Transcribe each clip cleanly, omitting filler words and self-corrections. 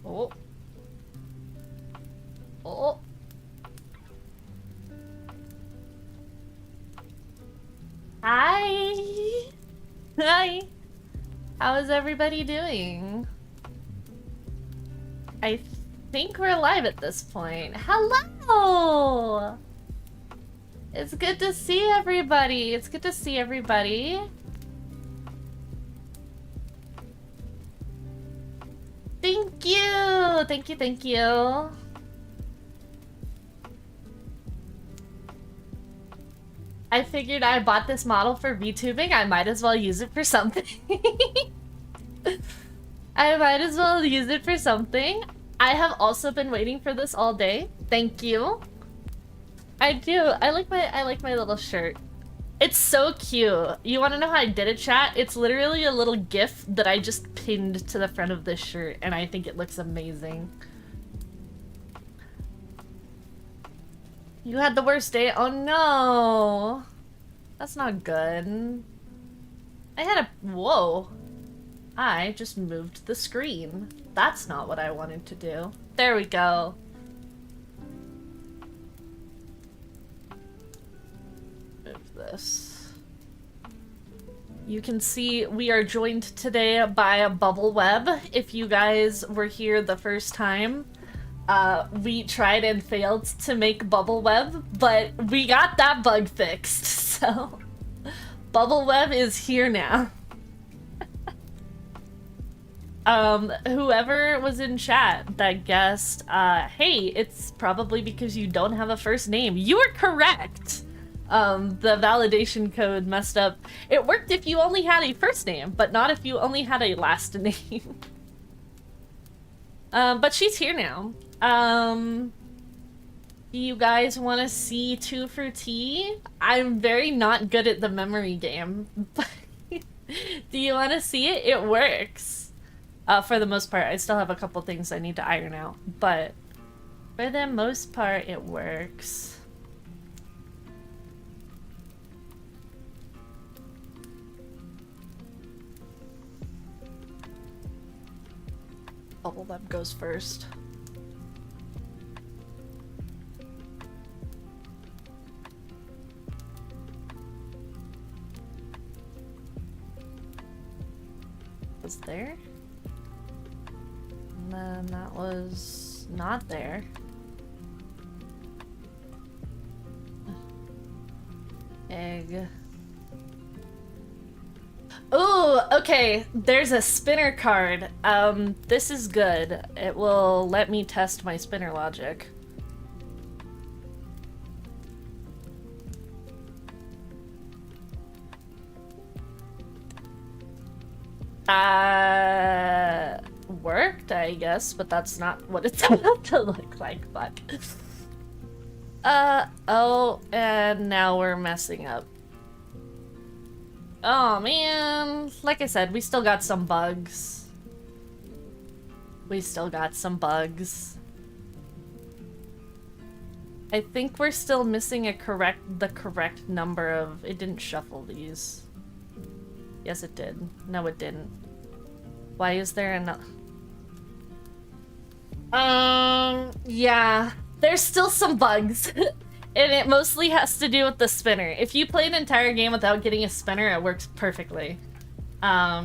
Oh. Oh. Hi. Hi. How is everybody doing? I think we're live at this point. Hello! It's good to see everybody. It's good to see everybody. Thank you! Thank you, thank you. I figured I bought this model for VTubing. I might as well use it for something. I might as well use it for something. I have also been waiting for this all day. Thank you. I do. I like my little shirt. It's so cute. You want to know how I did it, chat? It's literally a little GIF that I just pinned to the front of this shirt, and I think it looks amazing. You had the worst day? Oh no! That's not good. I had a... Whoa. I just moved the screen. That's not what I wanted to do. There we go. Move this. You can see we are joined today by a bubble web. If you guys were here the first time, we tried and failed to make bubble web, but we got that bug fixed, so bubble web is here now. Whoever was in chat that guessed, hey, it's probably because you don't have a first name. You are correct. The validation code messed up. It worked if you only had a first name, but not if you only had a last name. But she's here now. Do you guys want to see 2 for T? I'm very not good at the memory game, but do you want to see it? It works. For the most part. I still have a couple things I need to iron out, but for the most part, it works. Bubble web goes first. Was there? And then that was not there. Egg. Ooh, okay. There's a spinner card. This is good. It will let me test my spinner logic. Worked, I guess, but that's not what it's about to look like, but... oh, and now we're messing up. Oh, man. Like I said, we still got some bugs. We still got some bugs. I think we're still missing the correct number of... It didn't shuffle these. Yes, it did. No, it didn't. Why is there another... yeah. There's still some bugs. And it mostly has to do with the spinner. If you play an entire game without getting a spinner, it works perfectly. Let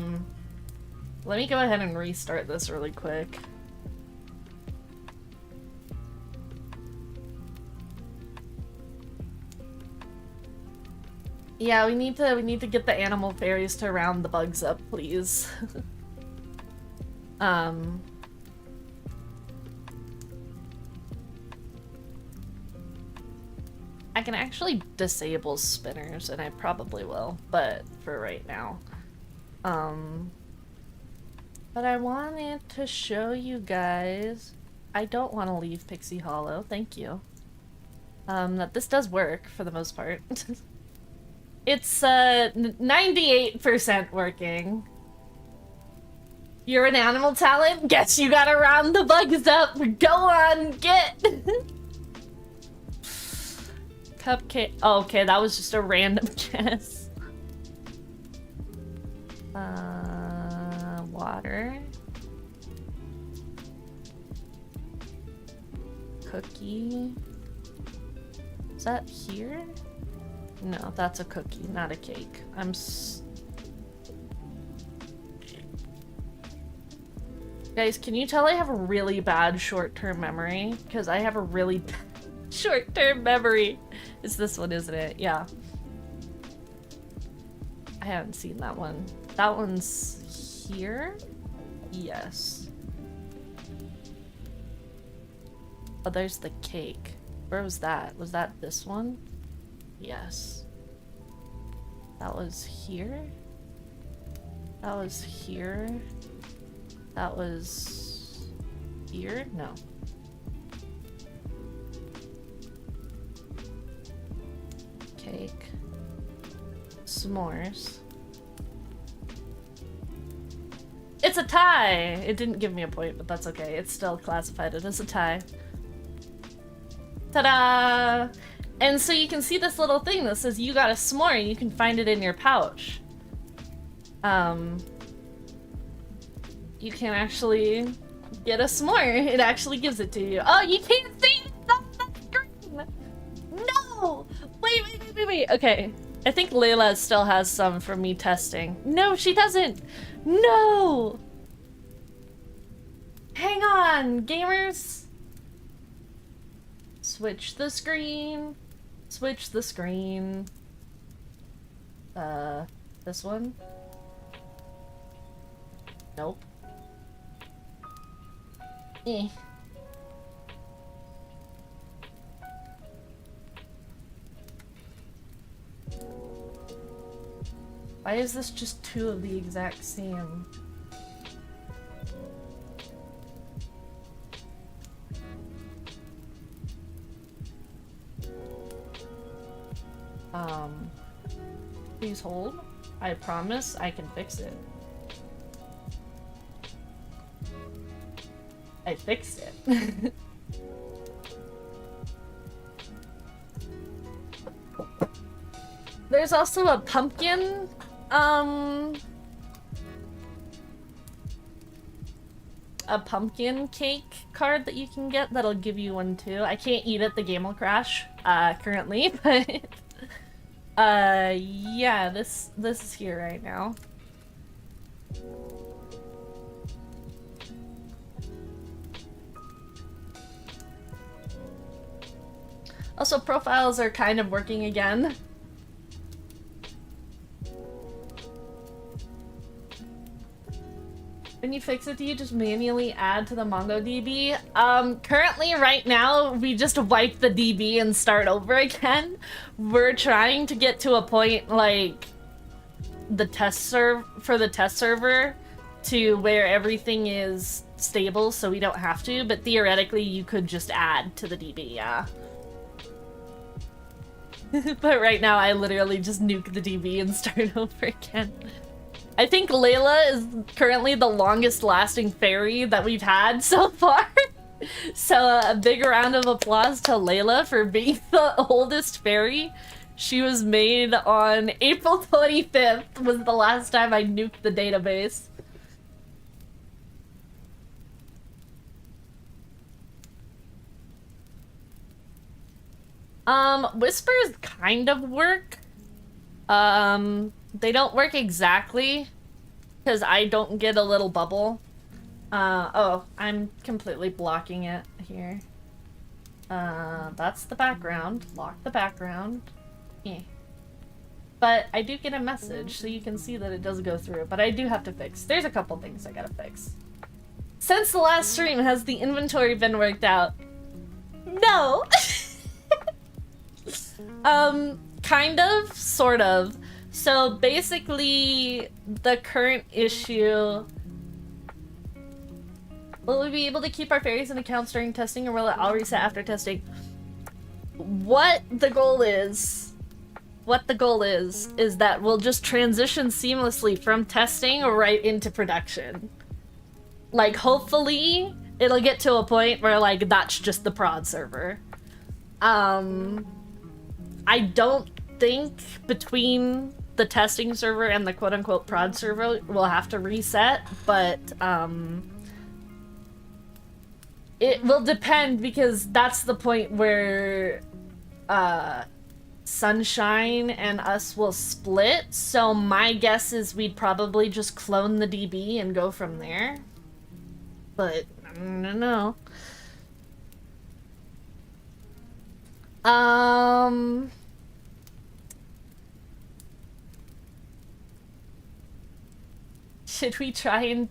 me go ahead and restart this really quick. Yeah, we need to get the animal fairies to round the bugs up, please. I can actually disable spinners, and I probably will, but for right now. But I wanted to show you guys... I don't want to leave Pixie Hollow, thank you. That this does work, for the most part. It's, 98% working. You're an animal talent? Guess you gotta round the bugs up! Go on, get! Cupcake. Oh, okay, that was just a random guess. Water. cookie. Is that here? No, that's a cookie, not a cake. Guys, can you tell I have a really bad short-term memory? Because I have a really bad short-term memory. It's this one, isn't it? Yeah. I haven't seen that one. That one's here? Yes. Oh, there's the cake. Where was that? Was that this one? Yes. That was here? That was here? That was here? No. Cake. S'mores. It's a tie! It didn't give me a point, but that's okay. It's still classified it as a tie. Ta-da! And so you can see this little thing that says you got a s'more and you can find it in your pouch. You can actually get a s'more. It actually gives it to you. Oh, you can't see it on the screen! No! Wait. Okay. I think Layla still has some from me testing. No, she doesn't! No! Hang on, gamers! Switch the screen. Switch the screen. This one? Nope. Eh. Why is this just two of the exact same? Please hold. I promise I can fix it. I fixed it. There's also a pumpkin, a pumpkin cake card that you can get that'll give you one too. I can't eat it, the game will crash, currently, but, yeah, this is here right now. Also, profiles are kind of working again. When you fix it, do you just manually add to the MongoDB? Currently, right now, we just wipe the DB and start over again. We're trying to get to a point, like, the test server to where everything is stable, so we don't have to, but theoretically, you could just add to the DB, yeah. But right now, I literally just nuke the DB and start over again. I think Layla is currently the longest lasting fairy that we've had so far. So a big round of applause to Layla for being the oldest fairy. She was made on April 25th was the last time I nuked the database. Whispers kind of work. They don't work exactly, because I don't get a little bubble. Oh, I'm completely blocking it here. That's the background. Lock the background. Eh. But I do get a message, so you can see that it does go through, but I do have to fix. There's a couple things I gotta fix. Since the last stream, has the inventory been worked out? No! Kind of, sort of. So basically, the current issue... Will we be able to keep our fairies in accounts during testing, or will it all reset after testing? What the goal is that we'll just transition seamlessly from testing right into production. Like, hopefully, it'll get to a point where, like, that's just the prod server. I don't think between the testing server and the quote-unquote prod server we'll have to reset, but It will depend, because that's the point where Sunshine and us will split. So my guess is we'd probably just clone the DB and go from there. But I don't know. Should we try and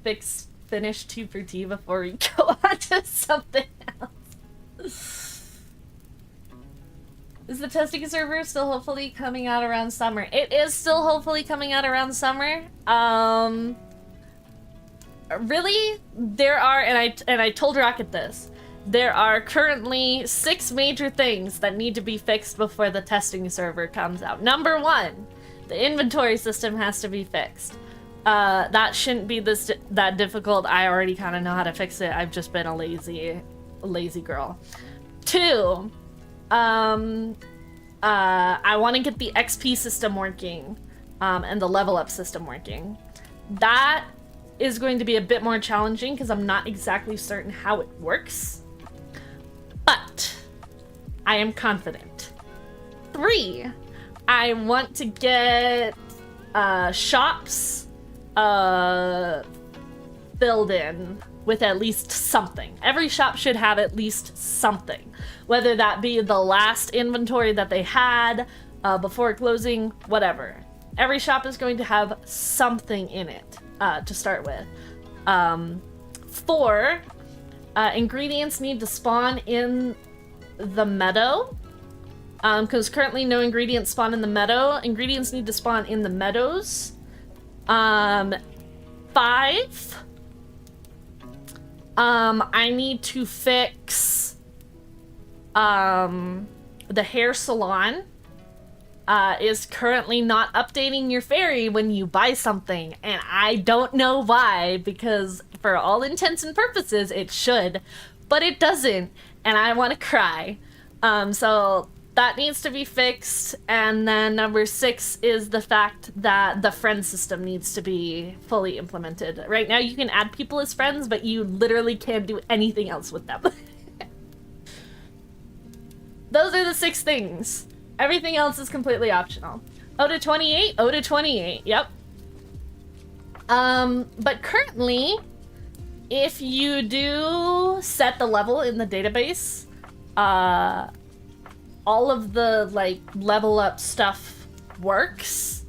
finish 2 per T before we go on to something else? Is the testing server still hopefully coming out around summer? It is still hopefully coming out around summer. Really, there are, and I told Rocket this, there are currently 6 major things that need to be fixed before the testing server comes out. Number 1, the inventory system has to be fixed. That shouldn't be that difficult. I already kind of know how to fix it. I've just been a lazy girl. 2, I want to get the XP system working, and the level up system working. That is going to be a bit more challenging because I'm not exactly certain how it works, but I am confident. 3, I want to get shops filled in with at least something. Every shop should have at least something, whether that be the last inventory that they had before closing, whatever. Every shop is going to have something in it to start with. 4, ingredients need to spawn in the meadow, because currently no ingredients spawn in the meadow. Ingredients need to spawn in the meadows. 5, I need to fix the hair salon is currently not updating your fairy when you buy something, and I don't know why, because for all intents and purposes it should, but it doesn't, and I want to cry. So that needs to be fixed. And then number 6 is the fact that the friend system needs to be fully implemented. Right now you can add people as friends, but you literally can't do anything else with them. Those are the 6 things. Everything else is completely optional. Oh to 28? Oh to 28, yep. But currently, if you do set the level in the database, all of the, like, level up stuff works.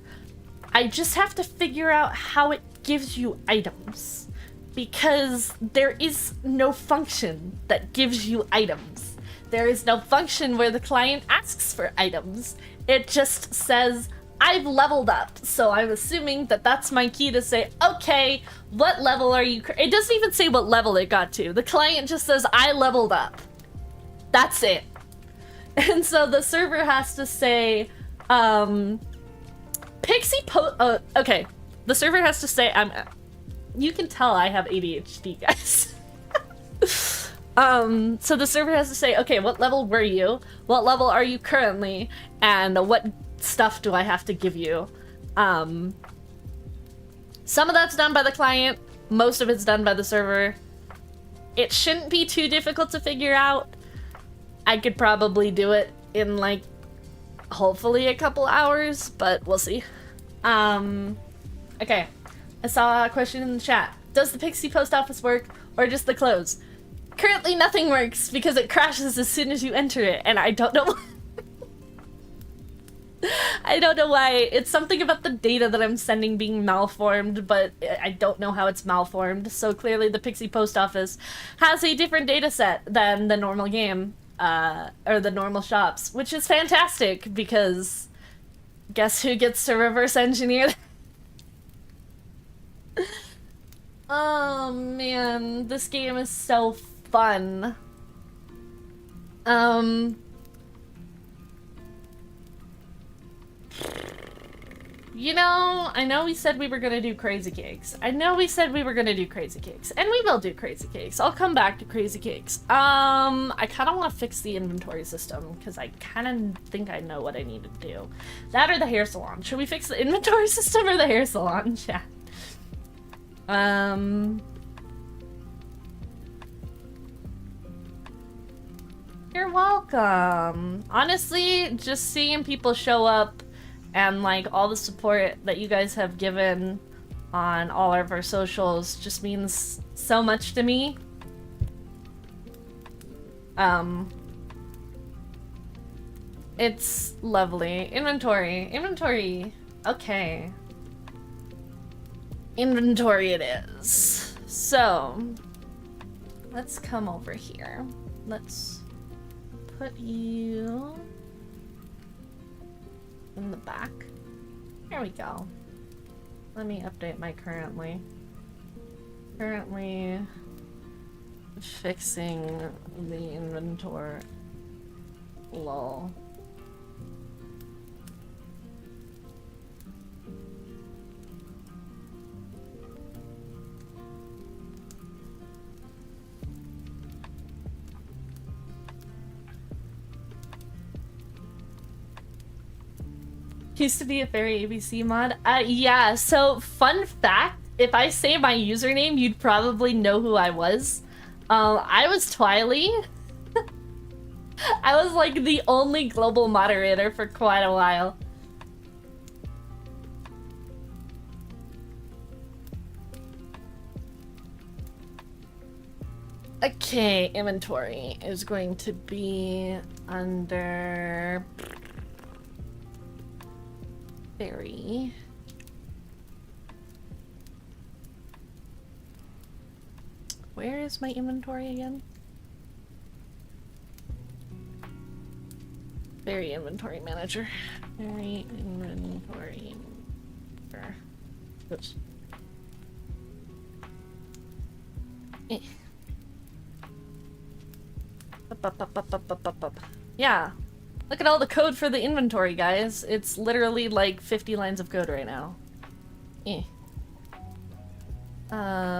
I just have to figure out how it gives you items, because there is no function that gives you items. There is no function where the client asks for items. It just says, I've leveled up. So I'm assuming that that's my key to say, okay, what level are you? It doesn't even say what level it got to. The client just says, I leveled up. That's it. And so the server has to say, okay. The server has to say, you can tell I have ADHD, guys. So the server has to say, okay, what level were you? What level are you currently? And what stuff do I have to give you? Some of that's done by the client. Most of it's done by the server. It shouldn't be too difficult to figure out. I could probably do it in, like, hopefully a couple hours, but we'll see. Okay. I saw a question in the chat. Does the Pixie post office work, or just the close? Currently nothing works because it crashes as soon as you enter it, and I don't know I don't know why. It's something about the data that I'm sending being malformed, but I don't know how it's malformed. So clearly the Pixie post office has a different data set than the normal game. Or the normal shops, which is fantastic, because guess who gets to reverse engineer? Oh man, this game is so fun. You know, I know we said we were gonna do Crazy Cakes. And we will do Crazy Cakes. I'll come back to Crazy Cakes. I kind of want to fix the inventory system, because I kind of think I know what I need to do. That or the hair salon. Should we fix the inventory system or the hair salon? Chat. You're welcome. Honestly, just seeing people show up and like all the support that you guys have given on all of our socials just means so much to me. It's lovely. Inventory. Okay. Inventory it is. So, let's come over here. Let's put you in the back. There we go. Let me update my currently. Currently fixing the inventory. Lol. Used to be a fairy ABC mod. Yeah, so fun fact, if I say my username, you'd probably know who I was. I was Twily. I was like the only global moderator for quite a while. Okay, inventory is going to be under fairy. Where is my inventory again? Fairy inventory manager. Fairy inventory. Oops. Yeah. Look at all the code for the inventory, guys. It's literally like 50 lines of code right now.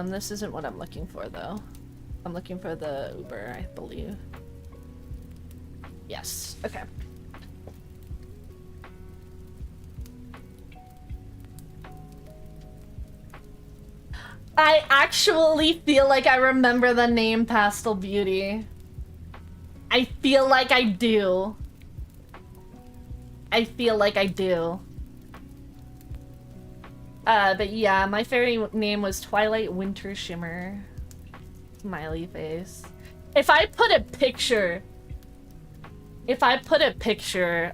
This isn't what I'm looking for, though. I'm looking for the Uber, I believe. Yes. Okay. I actually feel like I remember the name Pastel Beauty. I feel like I do. I feel like I do. But yeah, my fairy name was Twilight Winter Shimmer. Smiley face. If I put a picture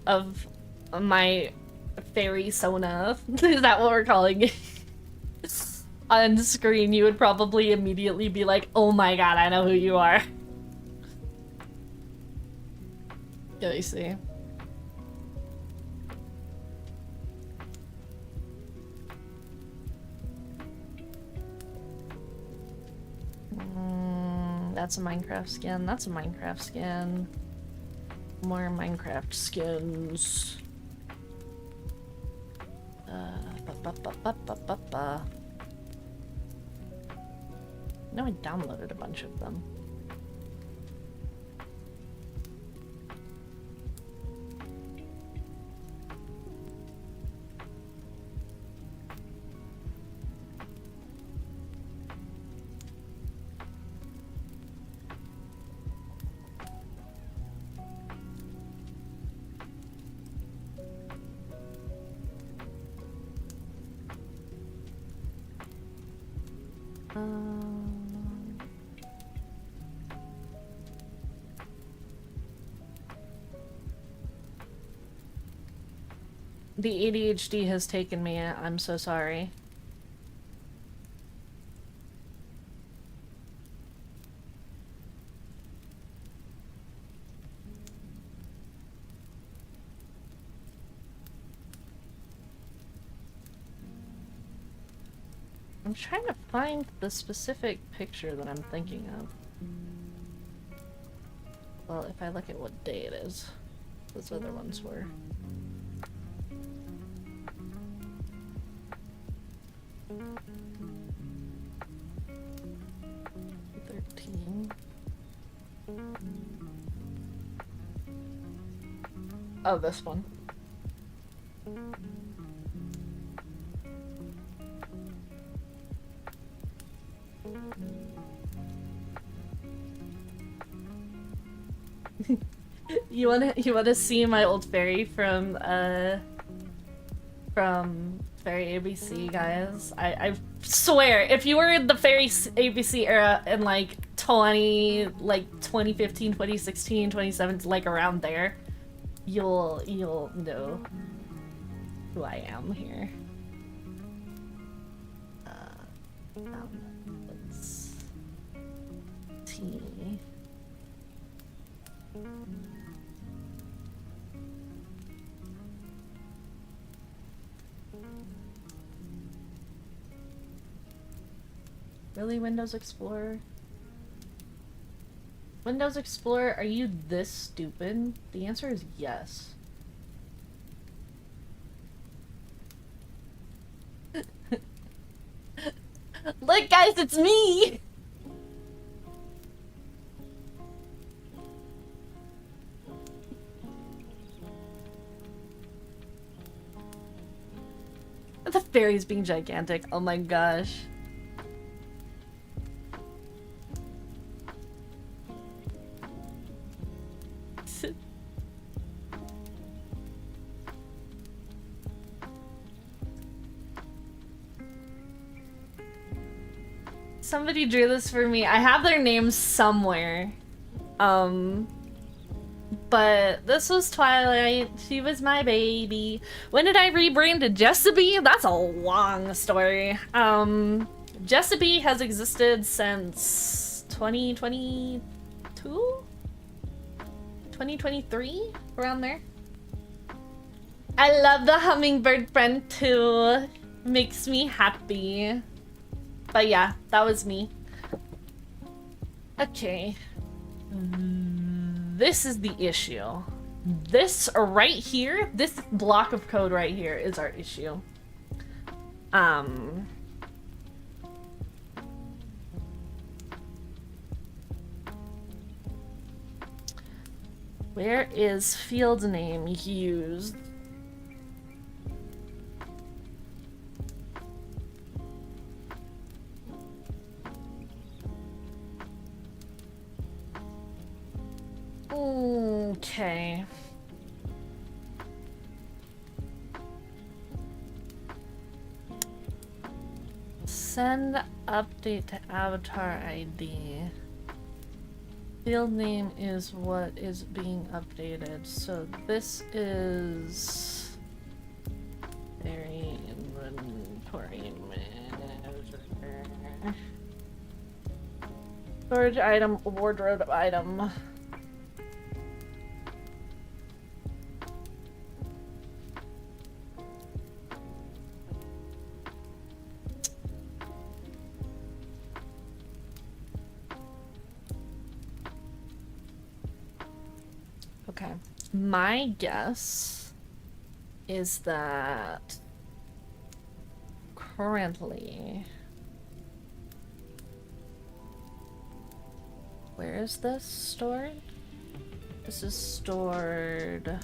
of my fairy Sona, is that what we're calling it? On screen, you would probably immediately be like, oh my god, I know who you are. Let me see. That's a Minecraft skin. That's a Minecraft skin. More Minecraft skins. No, I downloaded a bunch of them. The ADHD has taken me. I'm so sorry. I'm trying to find the specific picture that I'm thinking of. Well, if I look at what day it is, those other ones were. Oh, this one. You wanna see my old fairy from Fairy ABC, guys? I swear, if you were in the Fairy ABC era in like 2015, 2016, 2017, like around there, you'll know who I am here. Let's T. Really, Windows Explorer? Windows Explorer, are you this stupid? The answer is yes. Look, guys, it's me! The fairy's being gigantic. Oh my gosh. Somebody drew this for me. I have their names somewhere. But this was Twilight. She was my baby. When did I rebrand to Jessabee? That's a long story. Jessabee has existed since 2022? 2023? Around there. I love the hummingbird friend too. Makes me happy. But yeah, that was me. Okay. This is the issue. This right here, this block of code right here is our issue. Where is field name used? Okay. Send update to avatar ID. Field name is what is being updated. So this is very inventory manager. Storage item, wardrobe item. Okay, my guess is that currently, where is this stored? This is stored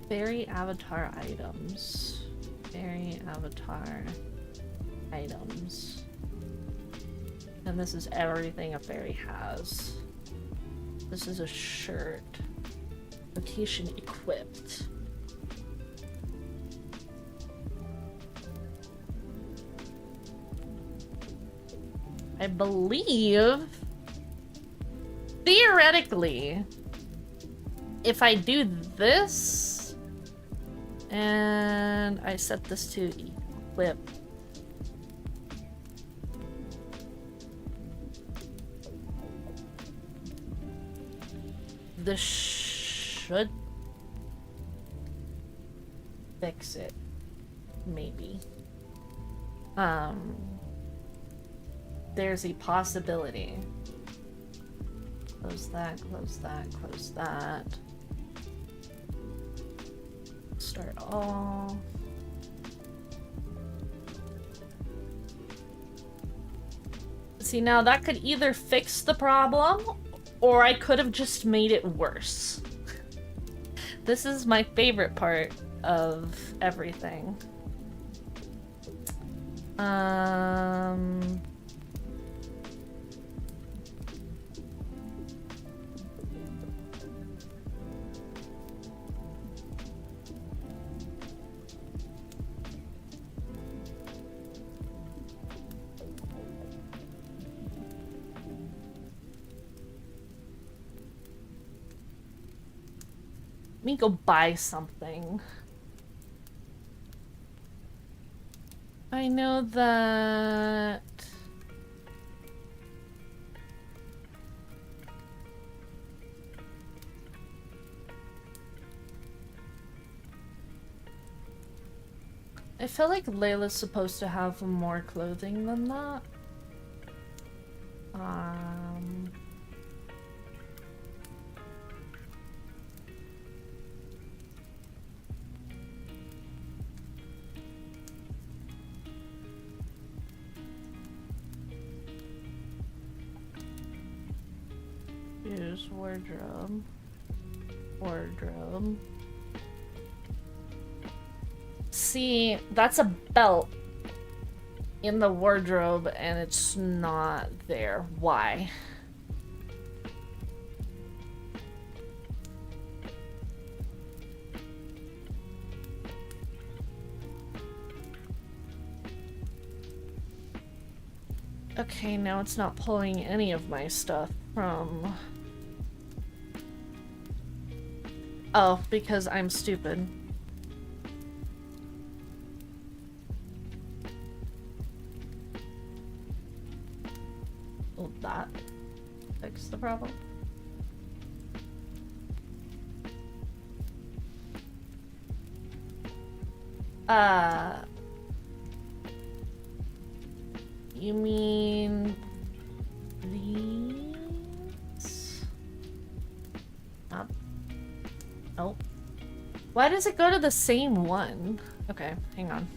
fairy avatar items. Fairy avatar items. And this is everything a fairy has. This is a shirt. Location equipped. I believe, theoretically, if I do this and I set this to equip, this should fix it, maybe. There's a possibility. Close that, close that, close that. Start all. See, now that could either fix the problem, or I could have just made it worse. This is my favorite part of everything. Let me go buy something. I know that... I feel like Layla's supposed to have more clothing than that. Use wardrobe. Wardrobe. See, that's a belt in the wardrobe and it's not there. Why? Okay, now it's not pulling any of my stuff from... Oh, because I'm stupid. Will that fix the problem? You mean these? Nope. Why does it go to the same one? Okay, hang on.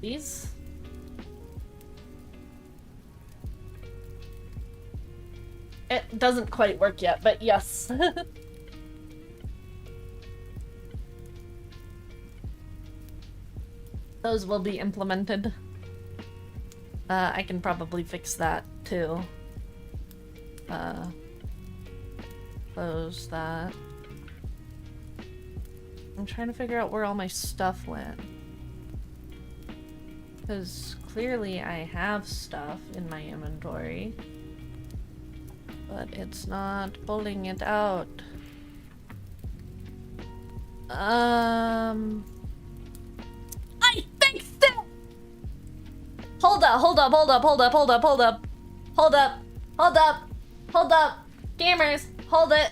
These? It doesn't quite work yet, but yes. Those will be implemented. I can probably fix that too. Close that. I'm trying to figure out where all my stuff went. Because clearly I have stuff in my inventory. But it's not pulling it out. I fixed it! Hold up, hold up, hold up, hold up, hold up, hold up. Hold up, hold up, hold up. Gamers, hold it.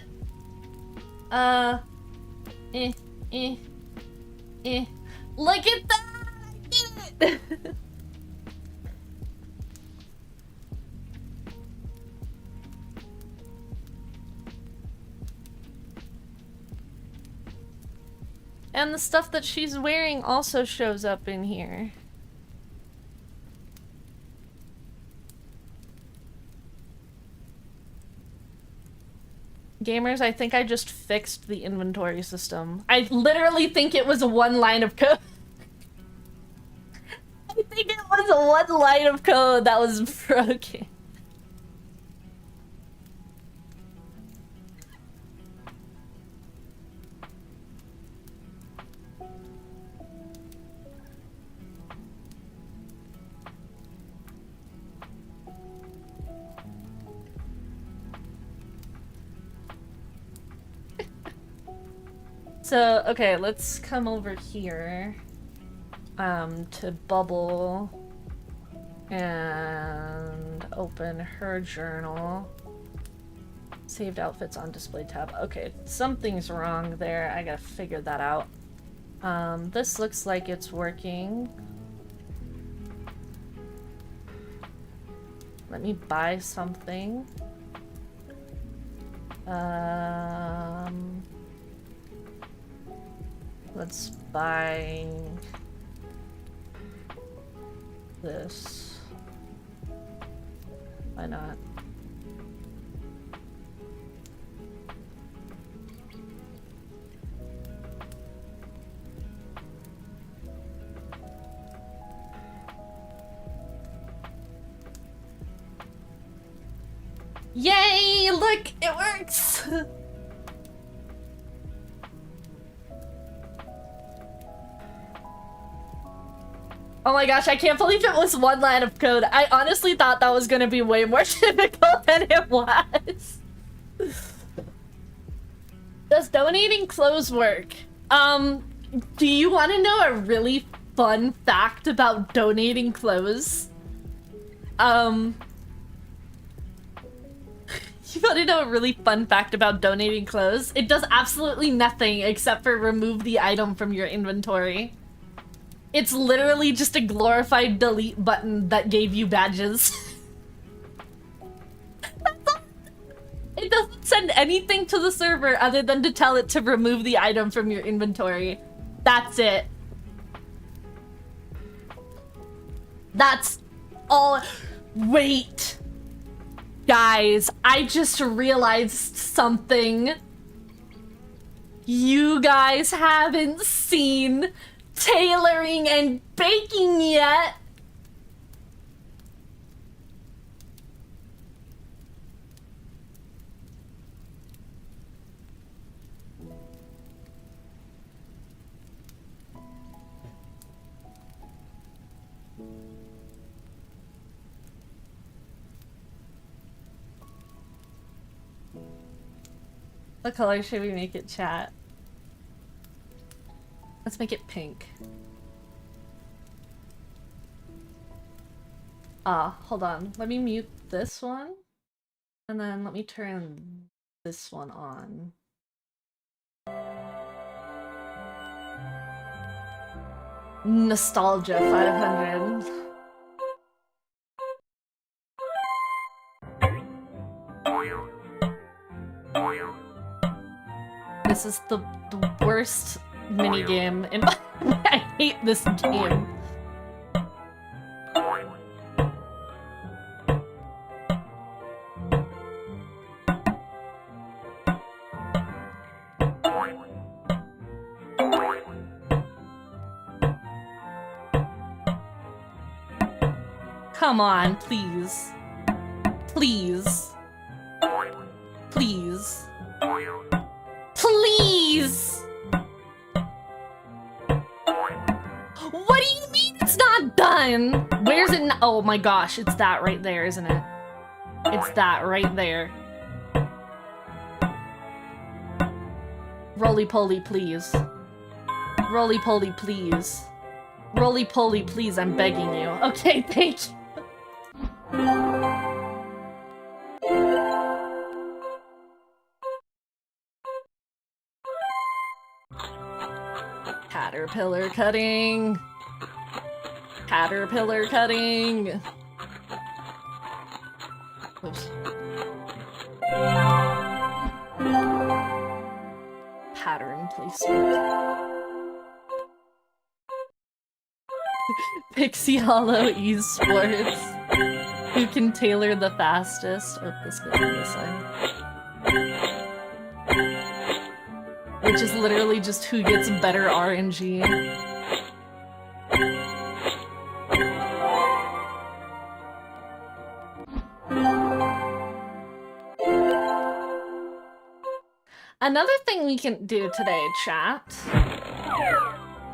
Look at that! I did it! And the stuff that she's wearing also shows up in here. Gamers, I think I just fixed the inventory system. I literally think it was one line of code. I think it was one line of code that was broken. So, okay, let's come over here to Bubble and open her journal. Saved outfits on display tab. Okay, something's wrong there. I gotta figure that out. This looks like it's working. Let me buy something. Let's buy this. Why not? Yay! Look, it works! Oh my gosh, I can't believe it was one line of code. I honestly thought that was gonna be way more difficult than it was. Does donating clothes work? Do you want to know a really fun fact about donating clothes? You want to know a really fun fact about donating clothes? It does absolutely nothing except for remove the item from your inventory. It's literally just a glorified delete button that gave you badges. That's all. It doesn't send anything to the server other than to tell it to remove the item from your inventory. That's it. That's all. Wait. Guys, I just realized something. You guys haven't seen tailoring and baking yet. What color should we make it, chat? Let's make it pink. Hold on. Let me mute this one. And then let me turn this one on. Nostalgia 500. This is the worst minigame in my I hate this game. Come on, please. Please. Please. Please! What do you mean it's not done? Where's it? Oh my gosh, it's that right there, isn't it? It's that right there. Roly-poly, please. Roly-poly, please. Roly-poly, please, I'm begging you. Okay, thank you. Caterpillar cutting. Caterpillar cutting. Oops. Pattern placement. Pixie Hollow Esports. Who can tailor the fastest? Oh, this goes on this side. Which is literally just who gets better RNG. Another thing we can do today, chat,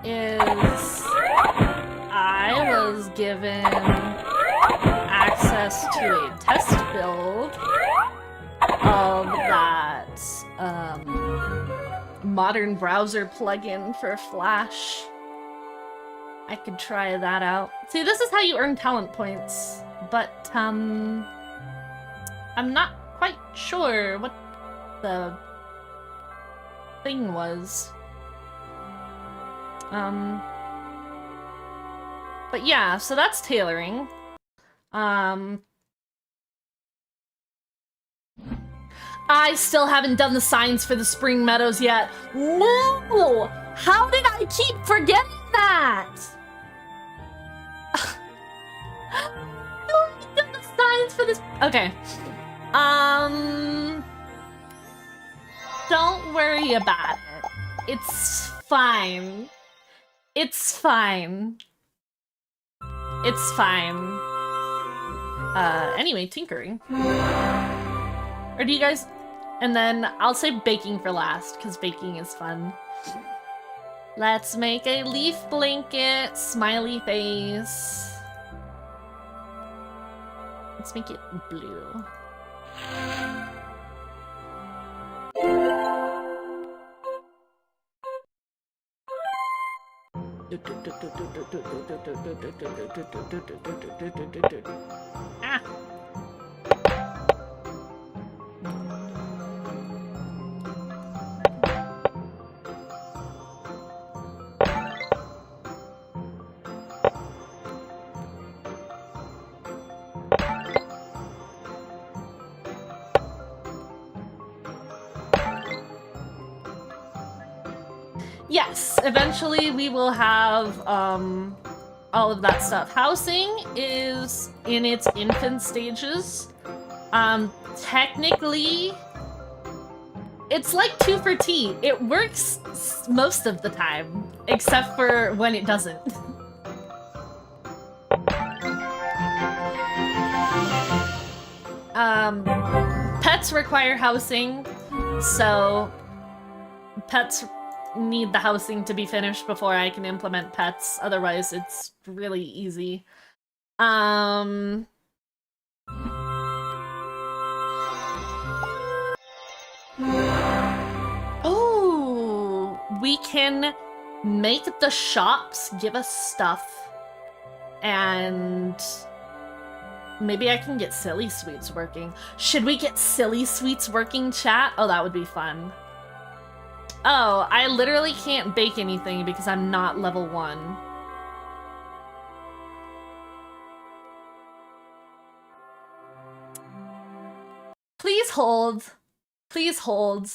is I was given access to a test build of that modern browser plugin for Flash. I could try that out. See, this is how you earn talent points, but I'm not quite sure what the thing was. But yeah, so that's tailoring. I still haven't done the signs for the Spring Meadows yet. No! How did I keep forgetting that? I haven't done the signs for this. Okay. Don't worry about it. It's fine. It's fine. It's fine. Anyway, tinkering. Or do you guys... And then I'll say baking for last, because baking is fun. Let's make a leaf blanket, smiley face. Let's make it blue. Ah. Yes, eventually we will have all of that stuff. Housing is in its infant stages. Technically, it's like 2 for T. It works most of the time, except for when it doesn't. Pets require housing, so pets need the housing to be finished before I can implement pets. Otherwise, it's really easy. Oh, we can make the shops give us stuff, and maybe I can get Silly Sweets working. Should we get Silly Sweets working, chat? Oh, that would be fun. Oh, I literally can't bake anything because I'm not level 1. Please hold. Please hold.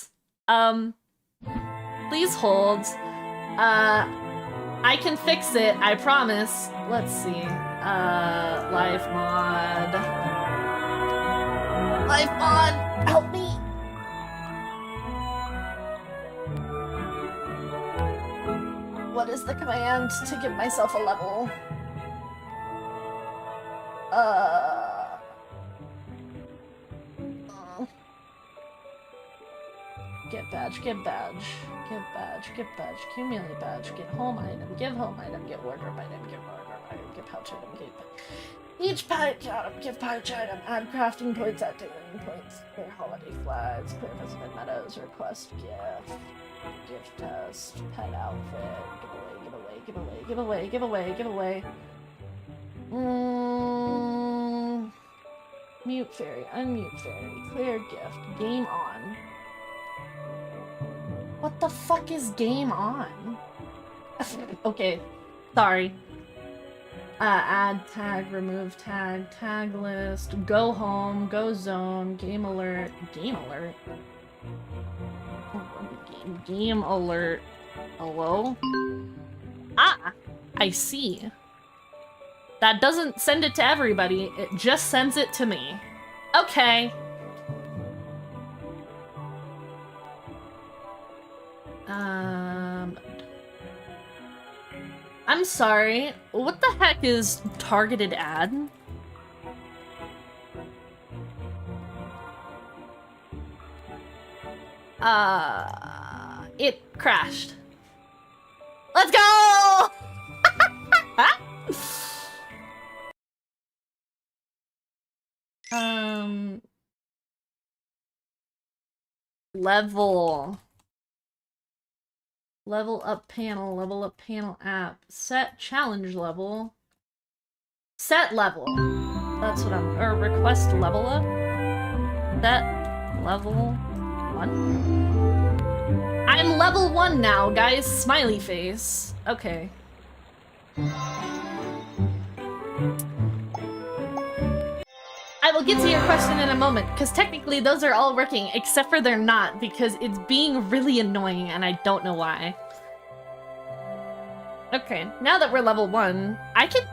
Please hold. I can fix it, I promise. Let's see. Life mod. Life mod, help me. What is the command to give myself a level? Get badge, get badge, get badge, get badge, accumulate badge, get home item, give home item, get wardrobe item, get wardrobe item, get pouch item, get each pouch item, give pouch item, add crafting points, add tailoring points, clear holiday flags, clear visited meadows, request gift test, pet outfit, give away. Mute fairy, unmute fairy, clear gift, game on. What the fuck is game on? Okay, sorry. Add tag, remove tag, tag list, go home, go zone, game alert, game alert? Game alert. Hello? Ah, I see. That doesn't send it to everybody, it just sends it to me. Okay. I'm sorry, what the heck is targeted ad? It crashed. Let's go! Level up panel app, set challenge level, set level. That's what or request level up, set level 1. I'm level 1 now, guys, smiley face. Okay. I will get to your question in a moment, because technically those are all working, except for they're not, because it's being really annoying, and I don't know why. Okay, now that we're level 1, I can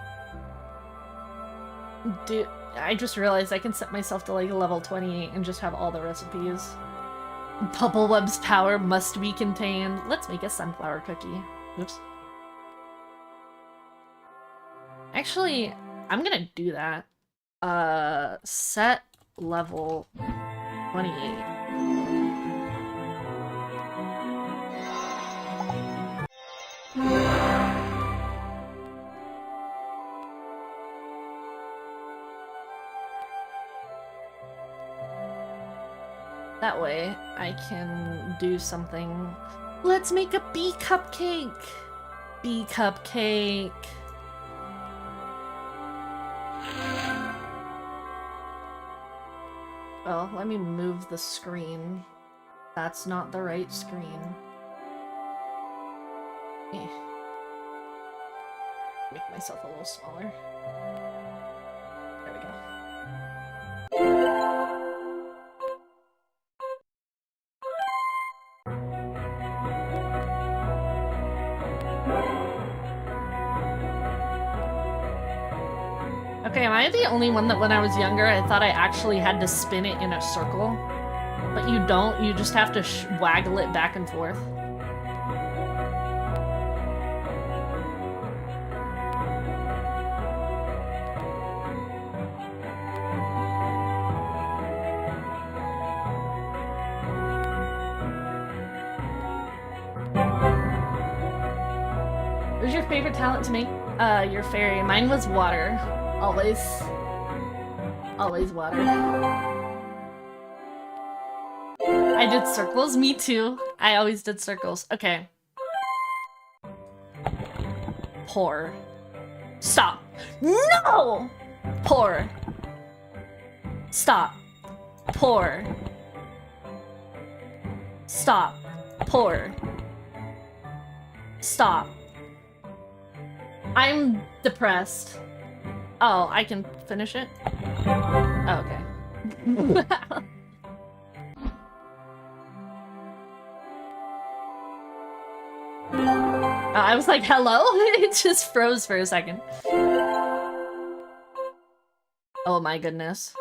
do... I just realized I can set myself to, like, level 28 and just have all the recipes. Bubbleweb's power must be contained. Let's make a sunflower cookie. Oops. Actually, I'm gonna do that. Set level 28. That way, I can do something. Let's make a bee cupcake! Bee cupcake. Oh, let me move the screen. That's not the right screen. Eh. Make myself a little smaller. There we go. Okay, am I the only one that when I was younger, I thought I actually had to spin it in a circle? But you don't, you just have to waggle it back and forth. Who's your favorite talent to make your fairy? Mine was water. Always. Always water. I did circles. Me too. I always did circles. Okay. Pour. Stop. No! Pour. Stop. Pour. Stop. Pour. Stop. I'm depressed. Oh, I can finish it? Oh, okay. I was like, hello? It just froze for a second. Oh my goodness.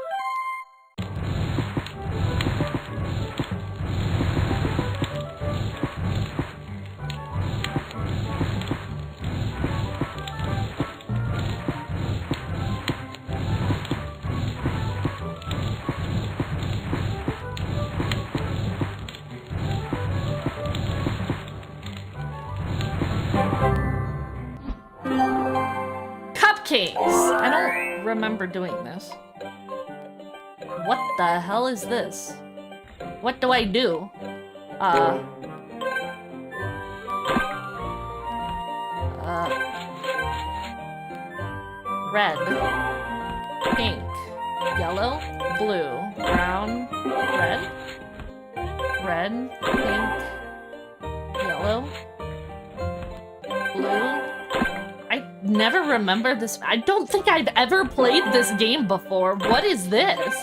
I don't remember doing this. What the hell is this? What do I do? Red, pink, yellow, blue, brown, red, pink, yellow, blue. Never remember this. I don't think I'd ever played this game before. What is this?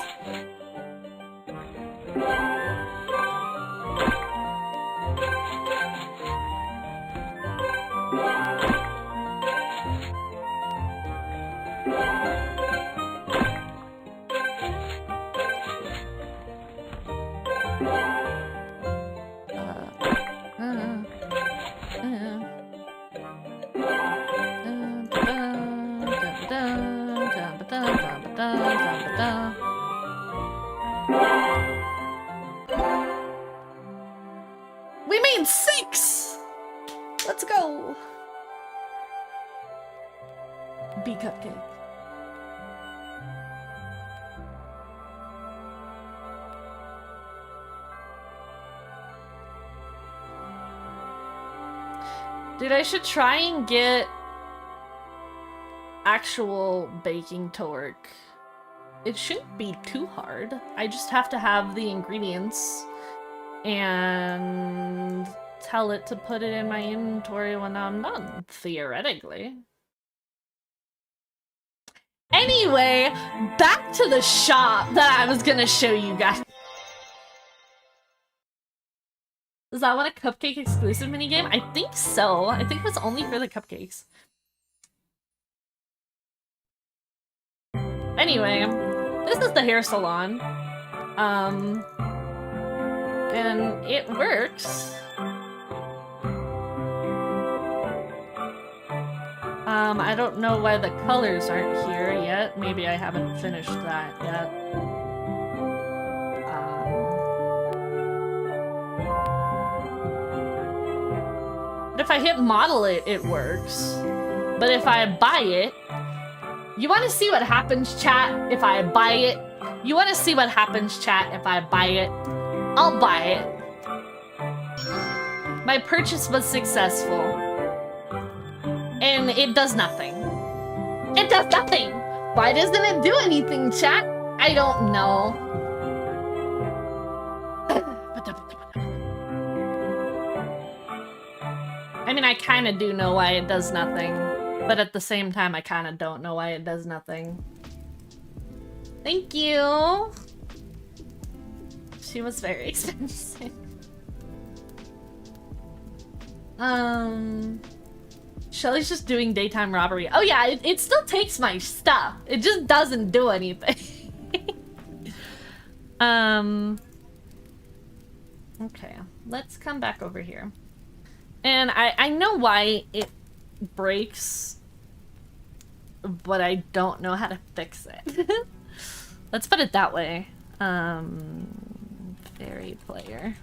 We made 6! Let's go! Bee cupcake. Dude, I should try and get actual baking to work. It shouldn't be too hard. I just have to have the ingredients and tell it to put it in my inventory when I'm done, theoretically. Anyway, back to the shop that I was gonna show you guys. Is that one a cupcake exclusive minigame? I think so. I think it was only for the cupcakes. Anyway, this is the hair salon. And it works. I don't know why the colors aren't here yet. Maybe I haven't finished that yet. But if I hit model it, it works. But if I buy it, you want to see what happens, chat, if I buy it? You want to see what happens, chat, if I buy it? I'll buy it. My purchase was successful. And it does nothing. It does nothing! Why doesn't it do anything, chat? I don't know. I mean, I kind of do know why it does nothing, but at the same time, I kind of don't know why it does nothing. Thank you! She was very expensive. Shelly's just doing daytime robbery. Oh yeah, it still takes my stuff. It just doesn't do anything. Okay, let's come back over here. And I know why it breaks, but I don't know how to fix it. Let's put it that way. Fairy player.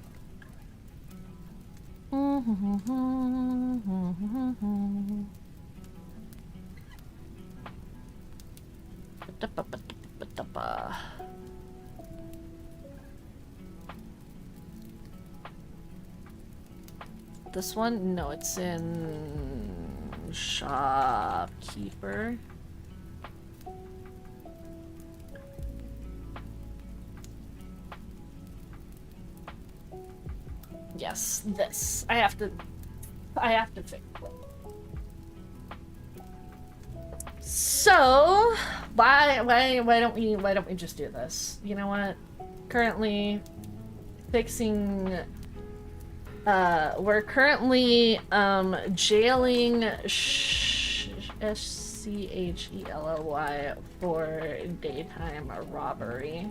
This one? No, it's in shopkeeper. Yes, this. I have to fix it. So, why don't we just do this? You know what? Currently fixing we're currently jailing SCHELLY for daytime robbery.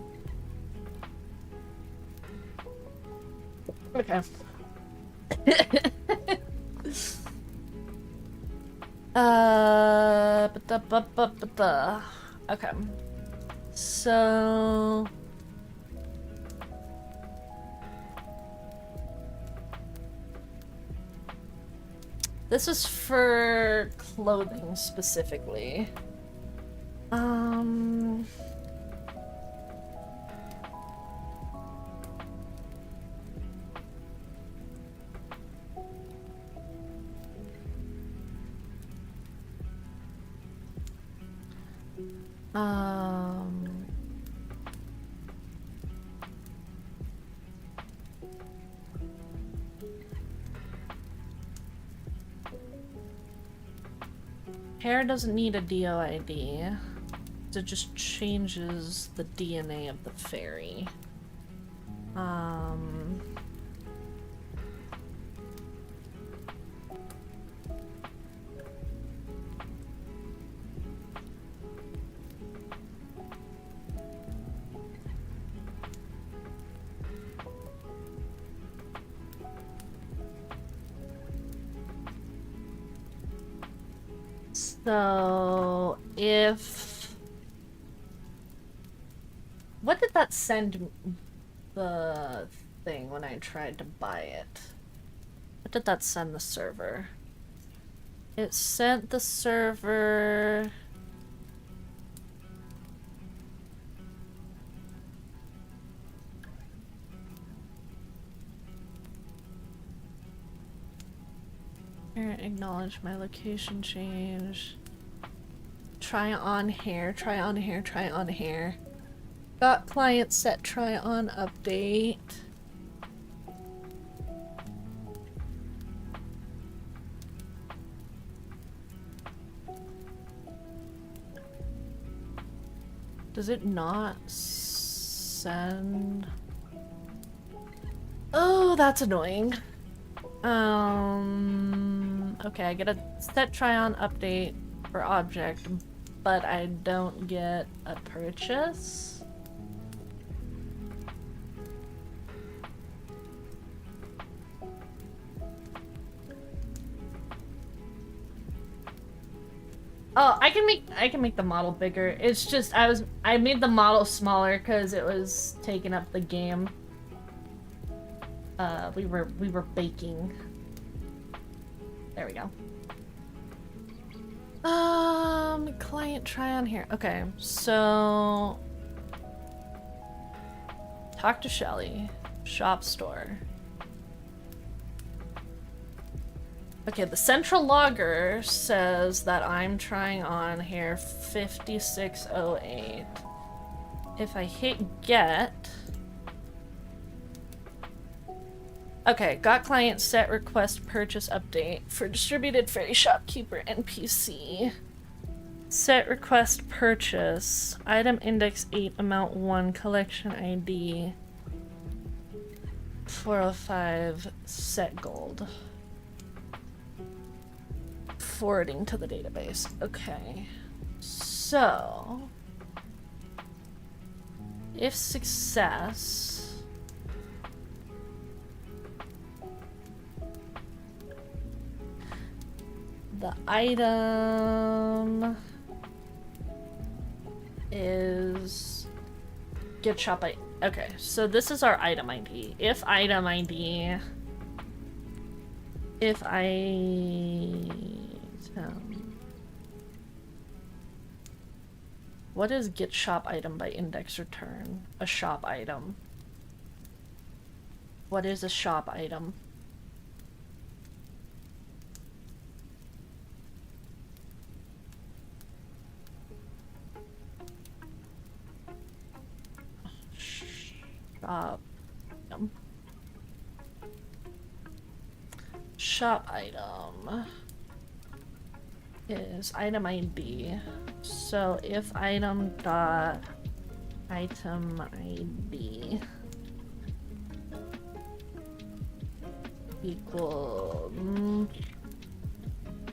Okay. Okay. So this is for clothing specifically. Hair doesn't need a DOID. It just changes the DNA of the fairy. So, if... What did that send the thing when I tried to buy it? What did that send the server? It sent the server... Acknowledge my location change. Try on hair, try on hair, try on hair. Got client set, try on update. Does it not send? Oh, that's annoying. Okay, I get a set try on update for object, but I don't get a purchase. Oh, I can make the model bigger. It's just I made the model smaller because it was taking up the game. We were baking. There we go. Client try on here. Okay, so talk to Shelly. Shop store. Okay, the central logger says that I'm trying on hair 5608. If I hit get... Okay, got client set request purchase update for distributed fairy shopkeeper NPC. Set request purchase. Item index 8, amount 1, collection ID 405, set gold. Forwarding to the database. Okay. So... if success... the item... is... get shop by... Okay, so this is our item ID. If item ID... if what is get shop item by index return? A shop item. What is a shop item? Shop item. Shop item is item ID. So if item dot item ID equal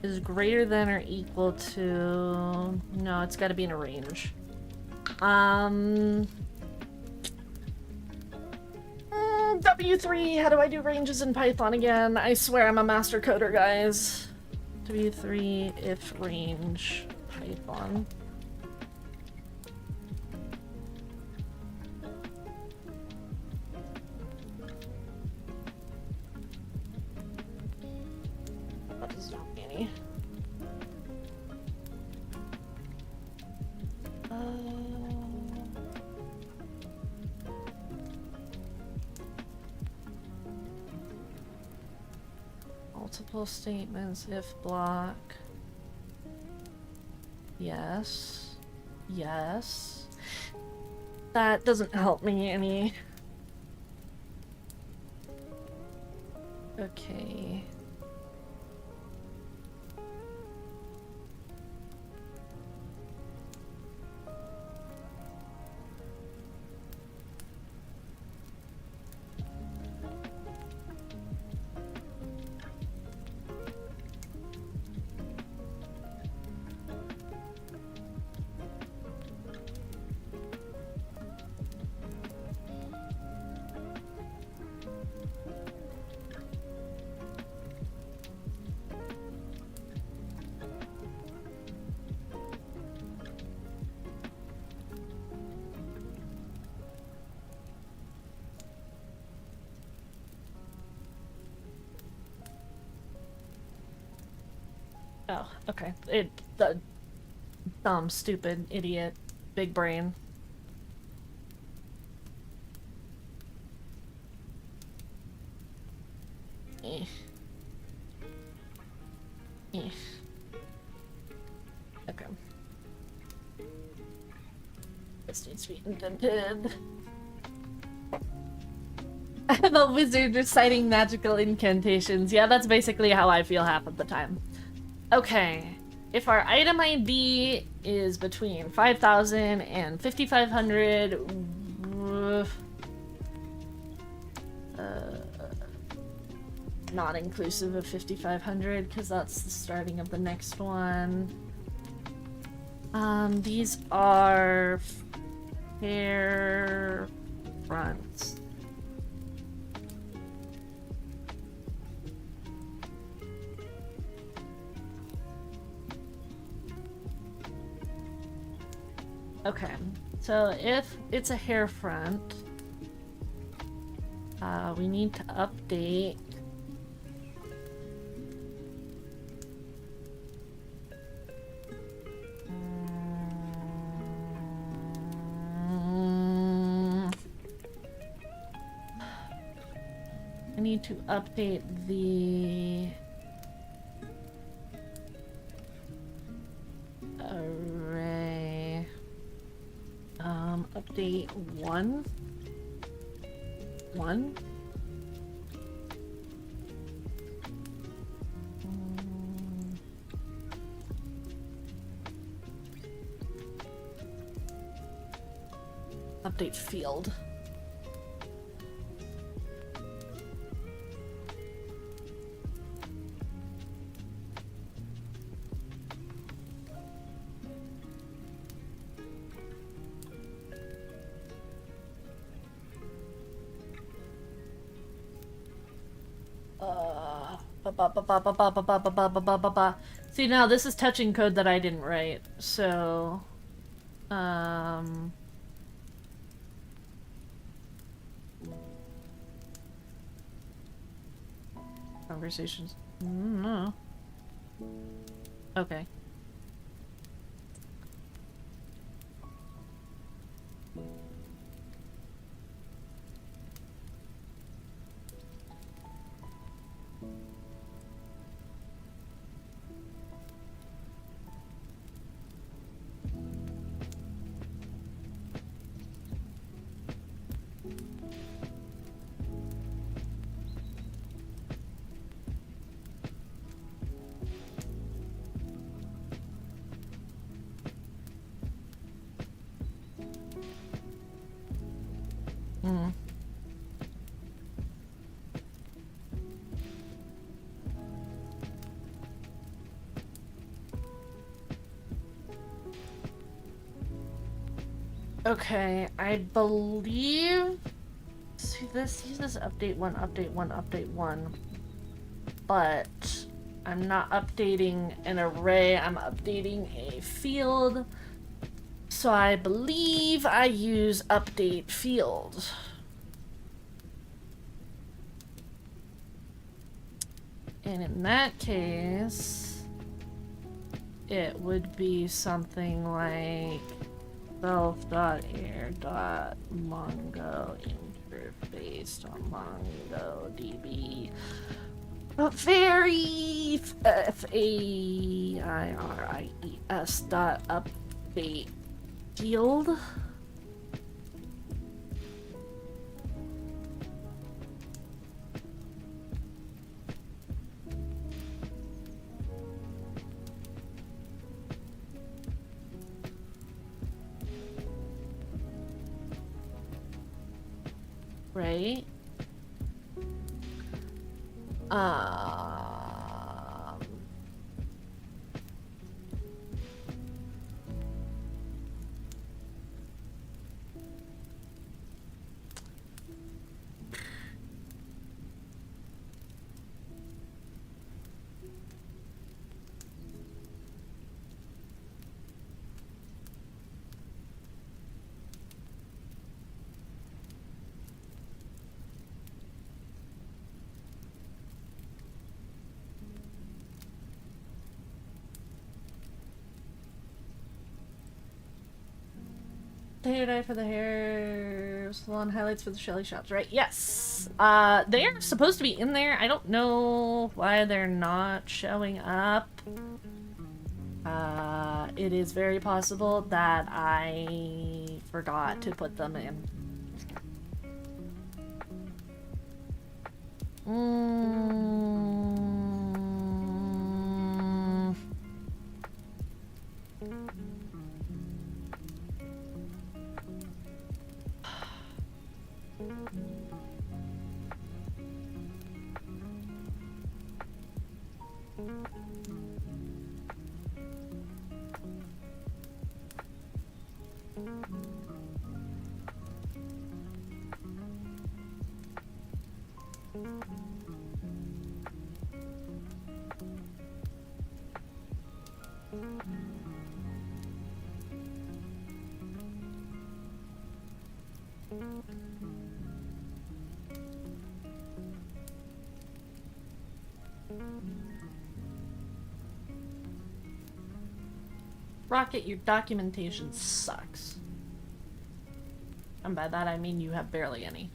is greater than or equal to, no, it's got to be in a range. W3, how do I do ranges in Python again? I swear I'm a master coder, guys. W3 if range Python. That does not mean any. Multiple statements if block. Yes. Yes. That doesn't help me any. Okay. Oh, okay. The dumb, stupid, idiot, big brain. Eh. Eh. Okay. This needs to be indented. The wizard reciting magical incantations. Yeah, that's basically how I feel half of the time. Okay, if our item ID is between 5,000 and 5,500, not inclusive of 5,500 because that's the starting of the next one. These are fair fronts. Okay, so if it's a hair front, we need to update I need to update the Update 1. 1. Update field. See, now this is touching code that I didn't write, so conversations. No. Okay. Okay, I believe. See this? Use this update 1, update 1, update 1. But I'm not updating an array, I'm updating a field. So I believe I use update field. And in that case, it would be something like self.air.mongo interface.mongodb. Very fairies dot update field. Right? Hair dye for the hair salon, highlights for the Shelly shots, right? Yes. They're supposed to be in there. I don't know why they're not showing up. It is very possible that I forgot to put them in. Rocket, your documentation sucks. And by that I mean you have barely any.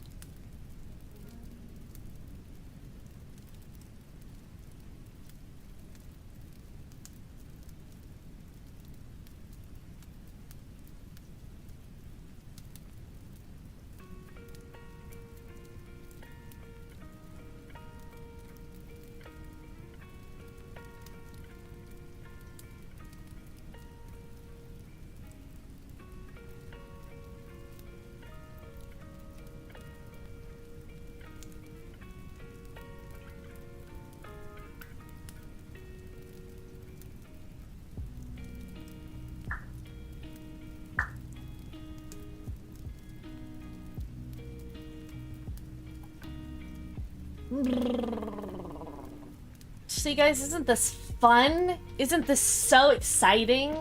See, guys, isn't this fun? Isn't this so exciting?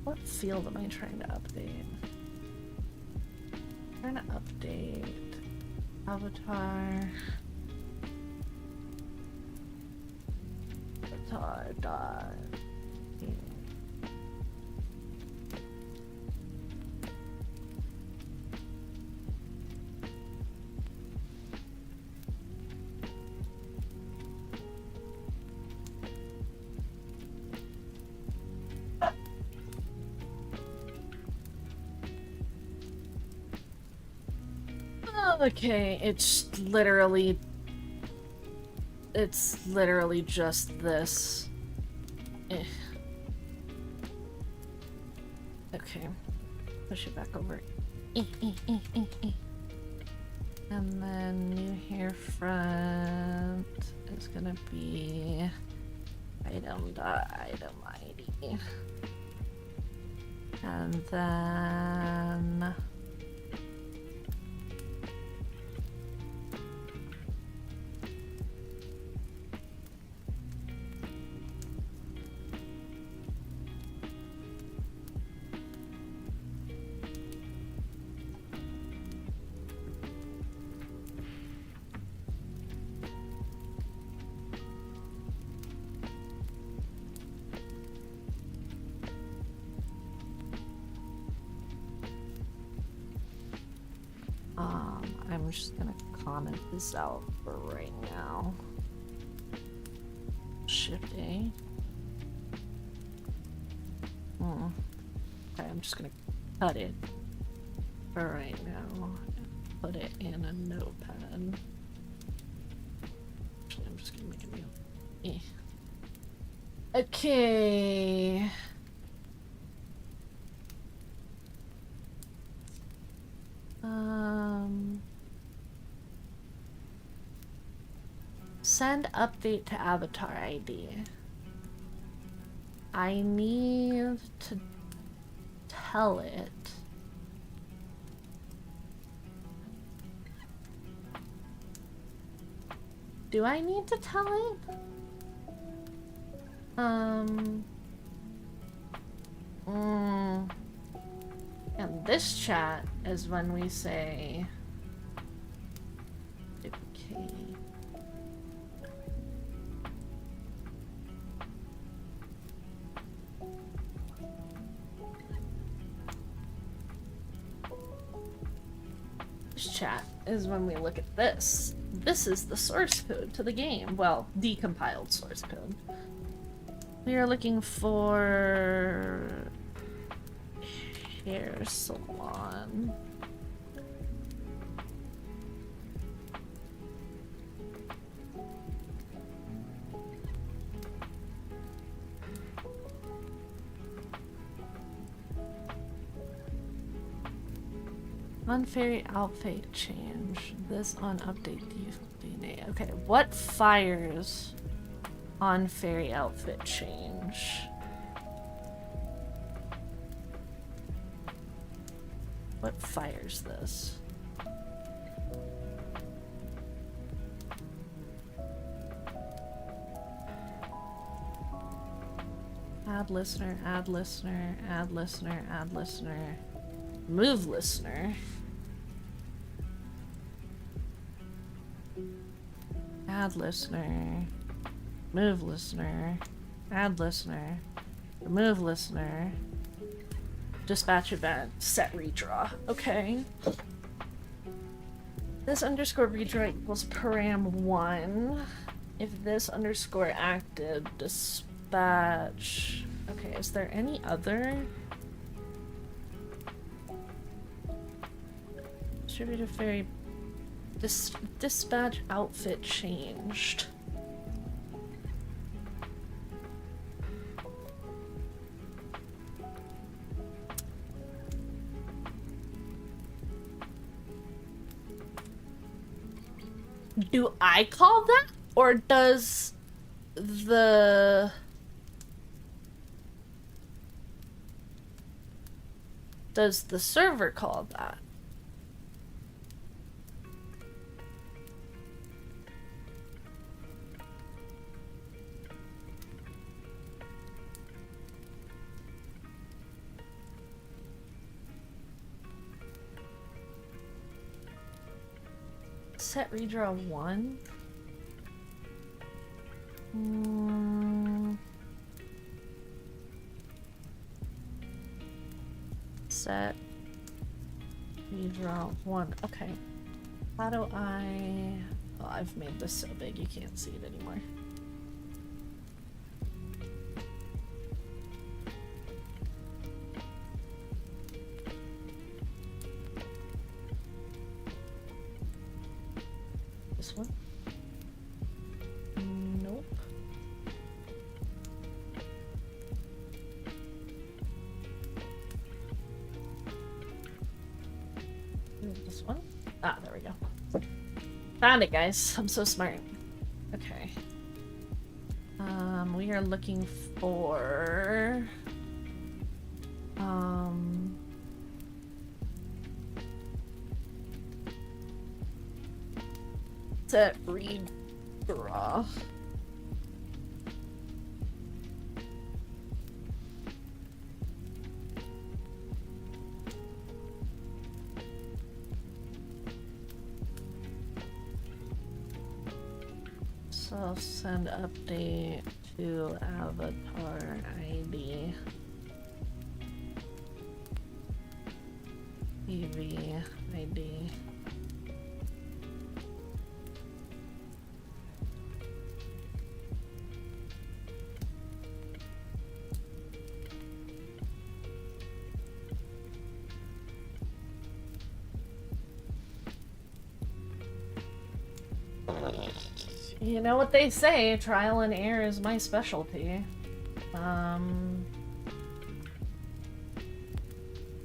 What field am I trying to update? I'm trying to update avatar. Avatar dot. Okay, it's literally just this. Eh. Okay, push it back over. And then new hair front is gonna be item ID. And then I'm just gonna comment this out for right now. Shift A. Okay, I'm just gonna cut it for right now and put it in a notepad. Actually, I'm just gonna make a new. Okay. Send update to avatar ID. I need to tell it. Do I need to tell it? And this chat is when we say duplicate. This chat is when we look at this. This is the source code to the game. Well, decompiled source code. We are looking for hair salon. On fairy outfit change. This on update DNA. Okay, what fires on fairy outfit change? What fires this? Add listener, add listener, add listener, add listener. Move listener. Add listener. Move listener. Add listener. Remove listener. Dispatch event. Set redraw. Okay. This underscore redraw equals param1. If this underscore active, dispatch. Okay, is there any other? Distributed fairy. Dispatch outfit changed. Do I call that? Or does the... Does the server call that? Set redraw 1? Set redraw 1. Okay. How do I... Oh, I've made this so big you can't see it anymore. This one? Nope. This one? Ah, there we go. Found it, guys. I'm so smart. Okay. We are looking for... Set redraw. So send update to avatar ID. EV ID. You know what they say, trial and error is my specialty.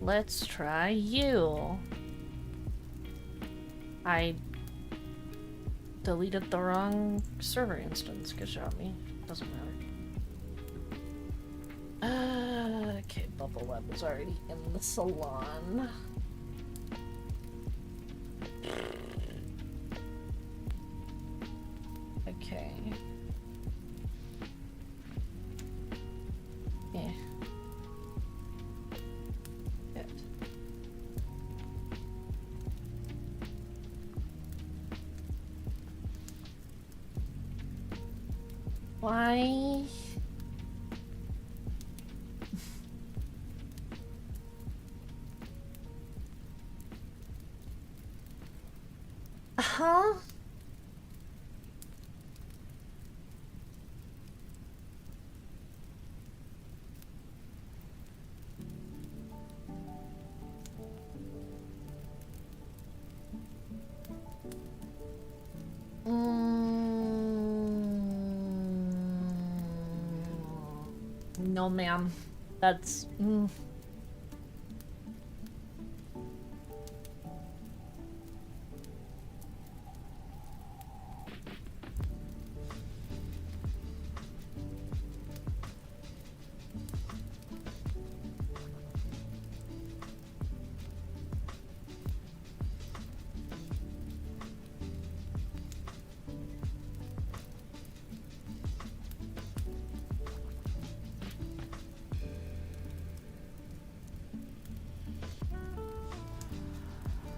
Let's try you. I deleted the wrong server instance. Good job, me. Doesn't matter. Okay, Bubble Web was already in the salon. Okay. Yeah. Good. Why? Huh? No, ma'am. That's...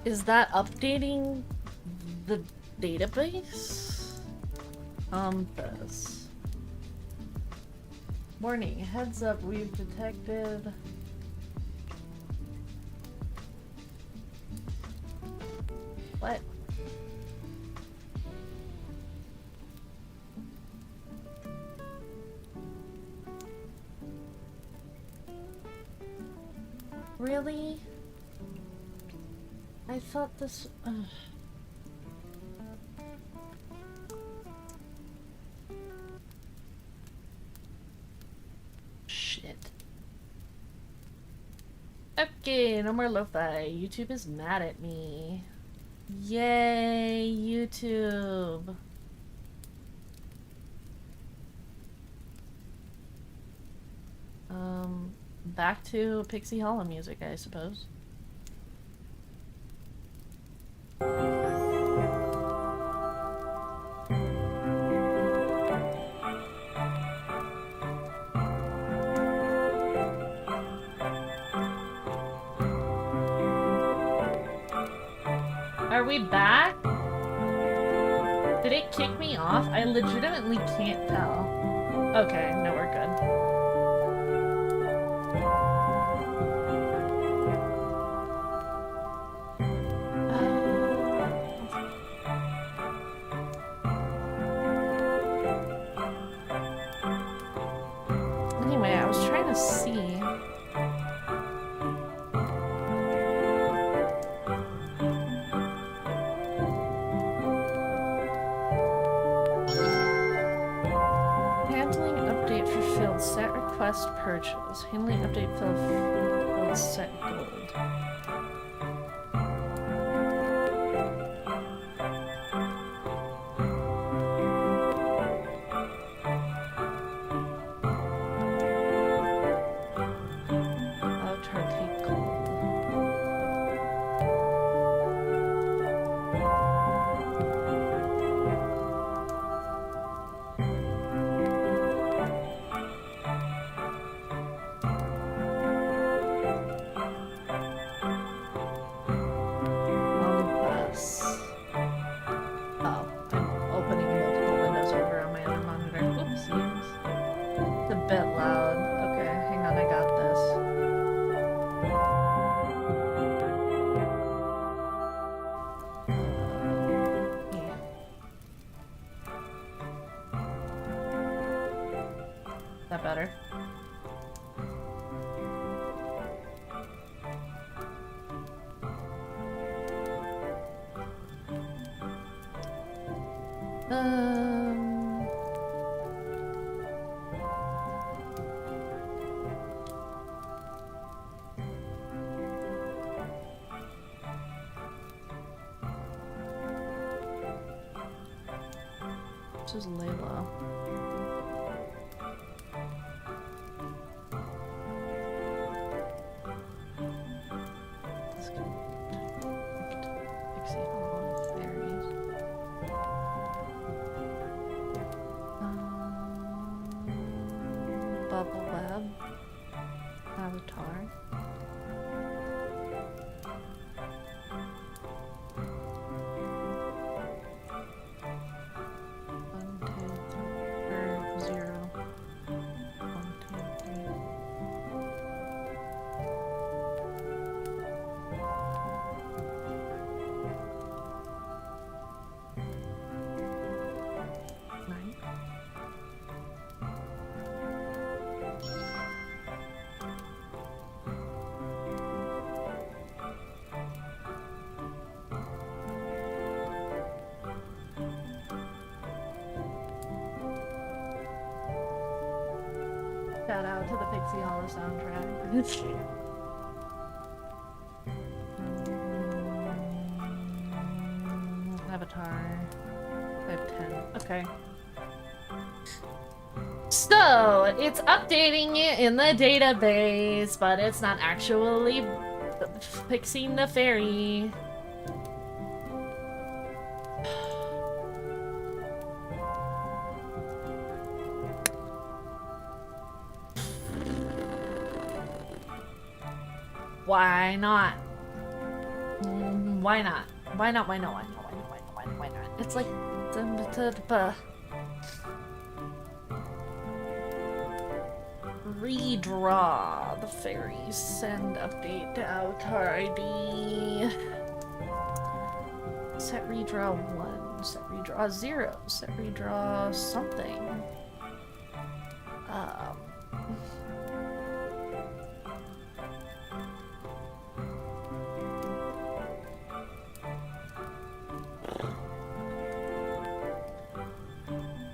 Is that updating the database? This. Warning, heads up, we've detected... What? Really? I thought this... Shit. Okay, no more lo-fi. YouTube is mad at me. Yay, YouTube. Back to Pixie Hollow music, I suppose. Are we back? Did it kick me off? I legitimately can't tell. Okay, no, we're good. Anyway, I was trying to see. Set request purchase. Handling update fill set gold. Avatar take gold. That better? This is Layla. Bubble Web, Avatar. One, two, three, or 0. 1, 2, 3. Shout out to the Pixie Hollow soundtrack. Avatar 510. Okay. So, it's updating it in the database, but it's not actually fixing the fairy. Why not? Why not? Why not? Why not? Why not? Why not? Why not? Why not? It's like redraw the fairy. Send update to Avatar ID. Set redraw 1. Set redraw 0. Set redraw something.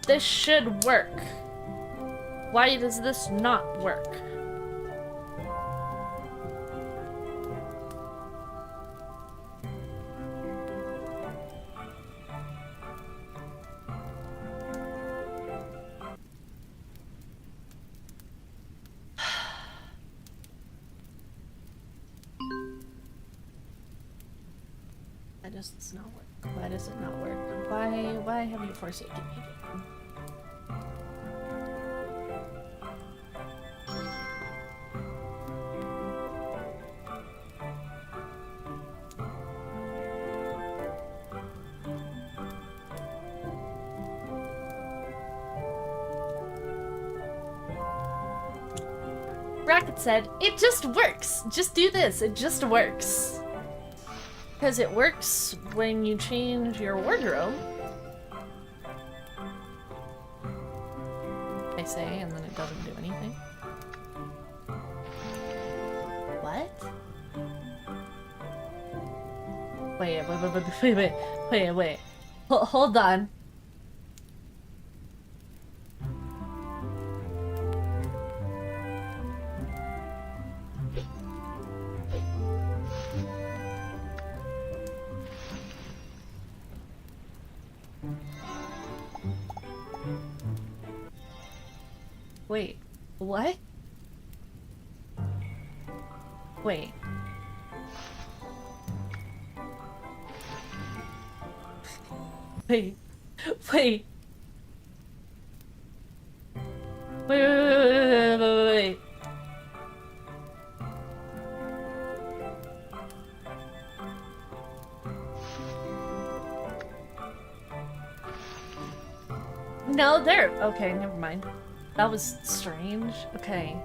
This should work. Why does this not work? does this not work? Why does it not work? Why have you forsaken me? Rocket said, it just works. Just do this. It just works. Because it works when you change your wardrobe. I say, and then it doesn't do anything. What? Wait. Hold on. Wait, what? Wait. Wait. Wait. No, there. Okay, never mind. That was strange. Okay.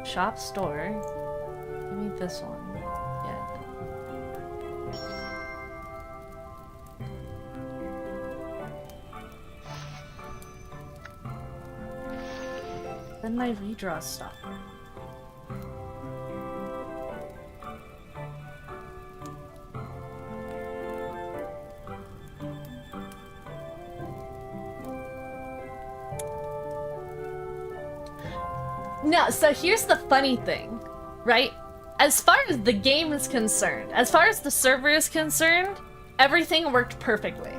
Shop store. Give me this one. Yeah. Then my redraw stuff. No, so here's the funny thing, right? As far as the game is concerned, as far as the server is concerned, everything worked perfectly,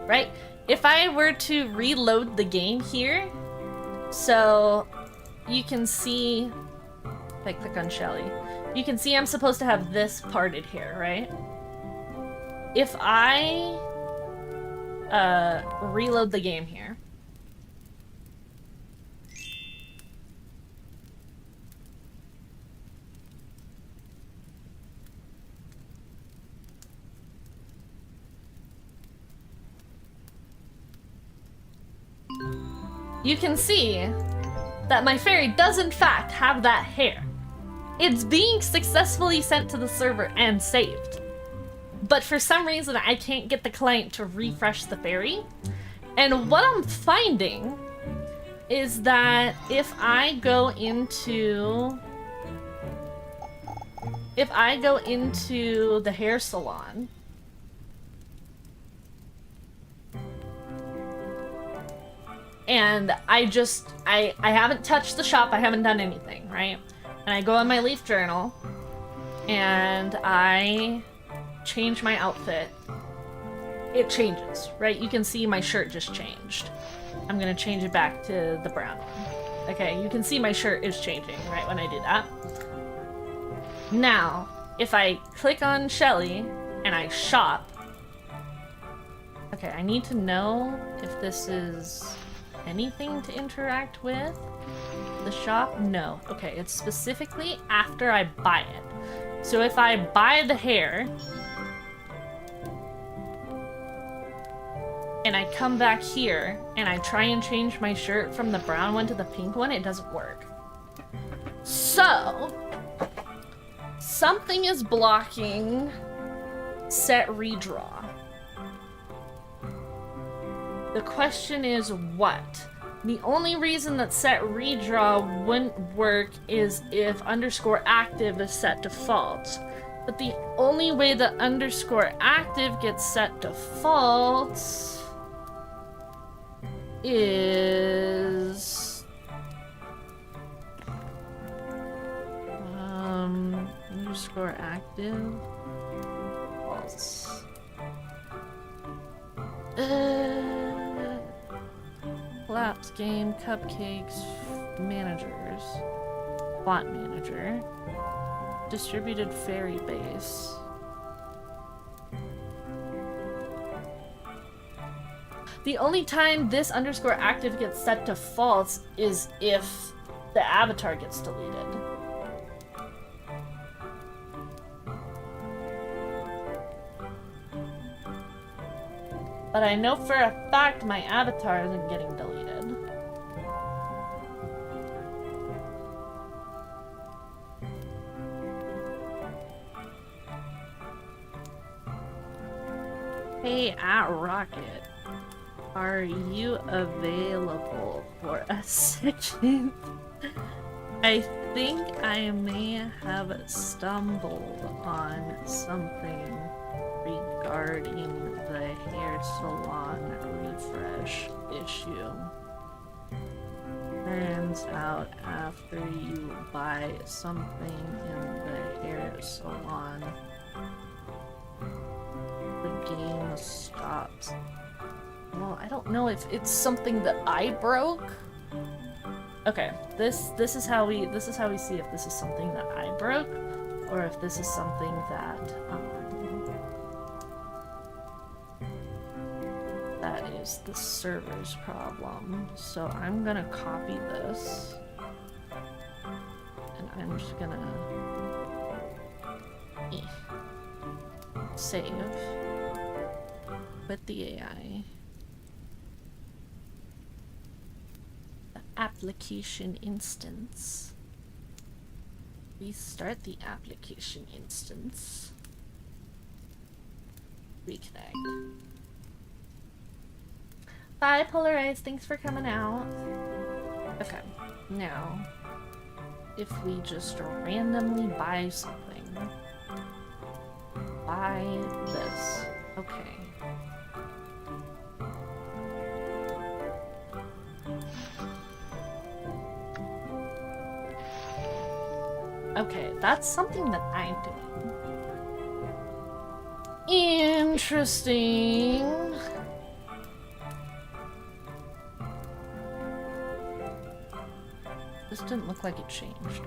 right? If I were to reload the game here, so you can see, if I click on Shelly, you can see I'm supposed to have this parted here, right? If I reload the game here, you can see that my fairy does in fact have that hair. It's being successfully sent to the server and saved. But for some reason I can't get the client to refresh the fairy. And what I'm finding is that if I go into the hair salon, and I haven't touched the shop, I haven't done anything, right? And I go on my Leaf journal, and I change my outfit. It changes, right? You can see my shirt just changed. I'm gonna change it back to the brown one. Okay, you can see my shirt is changing, right, when I do that. Now, if I click on Shelly, and I shop... Okay, I need to know if this is anything to interact with. The shop? No. Okay, it's specifically after I buy it. So if I buy the hair, and I come back here, and I try and change my shirt from the brown one to the pink one, it doesn't work. So, something is blocking set redraw. The question is what? The only reason that set redraw wouldn't work is if _active is set default. But the only way that _active gets set default is _active false. Collapse game, cupcakes, managers, bot manager, distributed fairy base. The only time this underscore active gets set to false is if the avatar gets deleted. But I know for a fact my avatar isn't getting deleted. Hey, at Rocket, are you available for a second? I think I may have stumbled on something regarding the hair salon refresh issue. Turns out after you buy something in the hair salon, the game stops. Well, I don't know if it's something that I broke. Okay, this is how we see if this is something that I broke or if this is something that that is the server's problem. So I'm gonna copy this and I'm just gonna save with the AI. The application instance. Restart the application instance. Reconnect. Bye, Polarized. Thanks for coming out. Okay, now, if we just randomly buy something. Buy this. Okay. Okay, that's something that I'm doing. Interesting. This didn't look like it changed.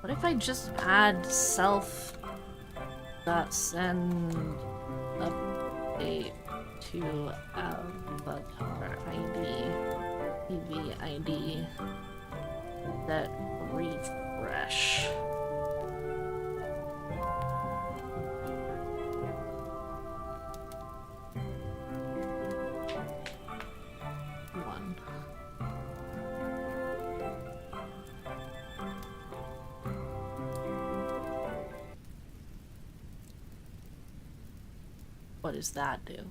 What if I just add self.send update to avatar ID, PV ID, that refresh? One. What does that do?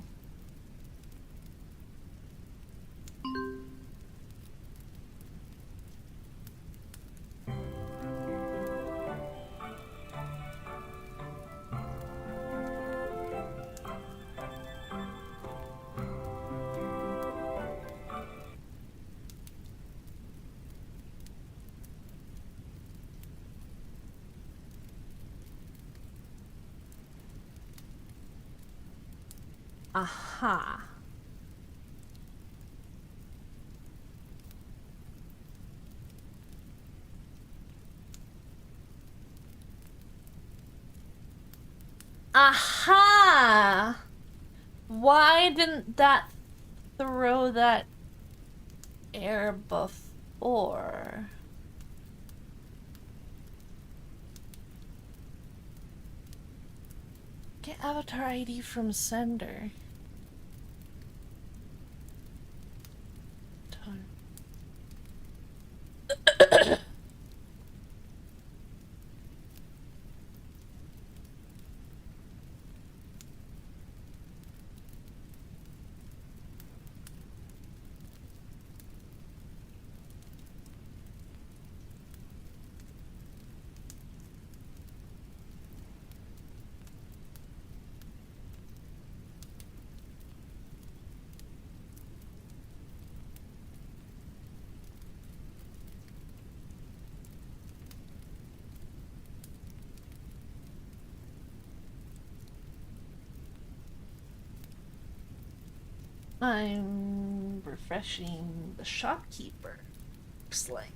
Aha. Aha! Why didn't that throw that error before? Get avatar ID from sender. I'm refreshing the shopkeeper. Looks like.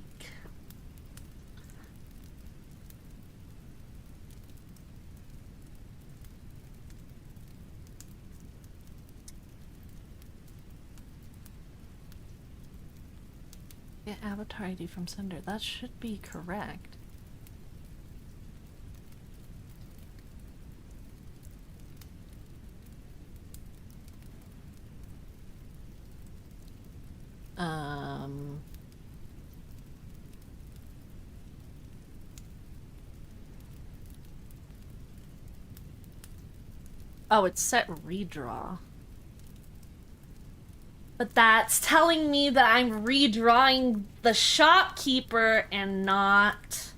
Get avatar ID from sender. That should be correct. Oh, it's set redraw. But that's telling me that I'm redrawing the shopkeeper and not...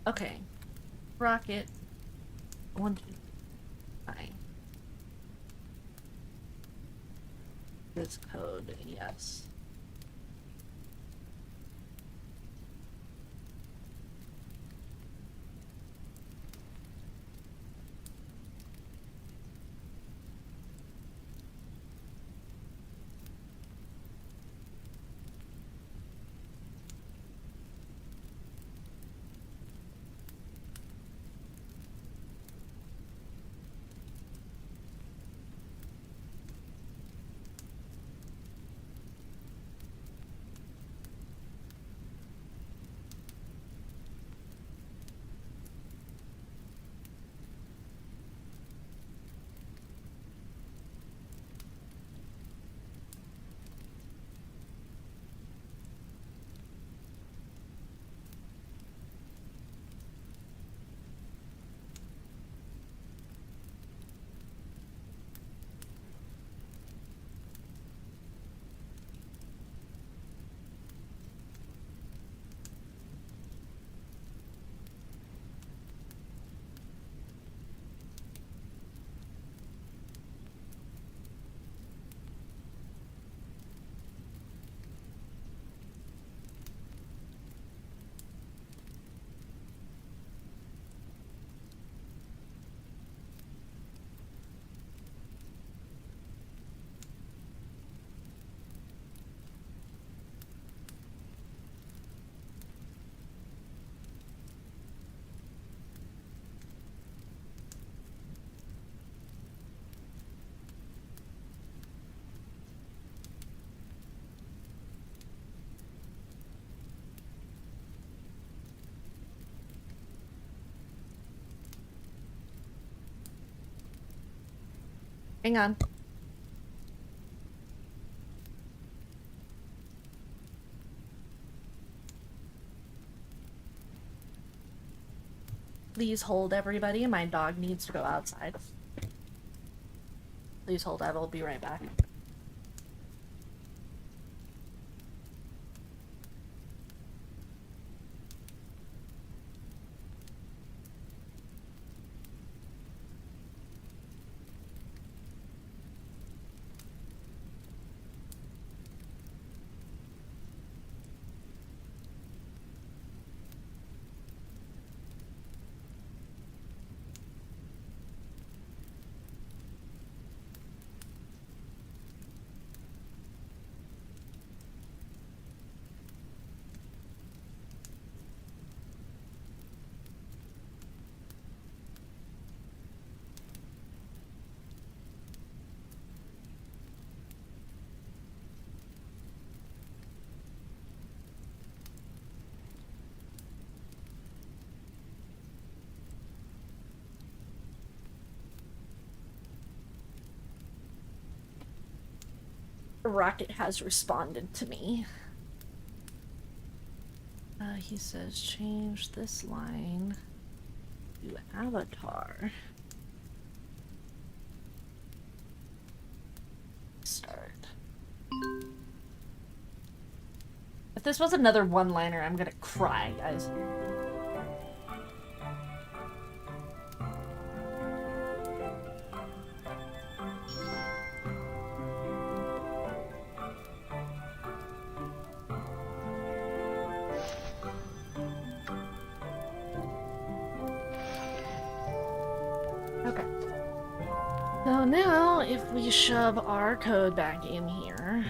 Okay. Rocket. 1, 2, 9. This code, yes. Hang on. Please hold, everybody. My dog needs to go outside. Please hold. I will be right back. Rocket has responded to me. He says change this line to avatar. Start. If this was another one-liner, I'm gonna cry, guys. Okay. So now, if we shove our code back in here...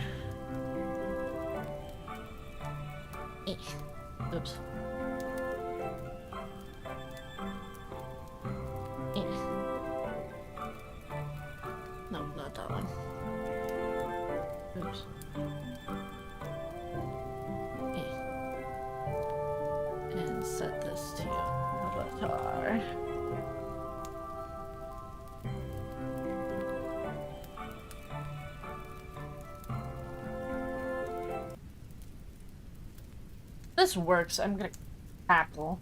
Oops. No, not that one. Oops. And set this to avatar. This works. I'm gonna cackle.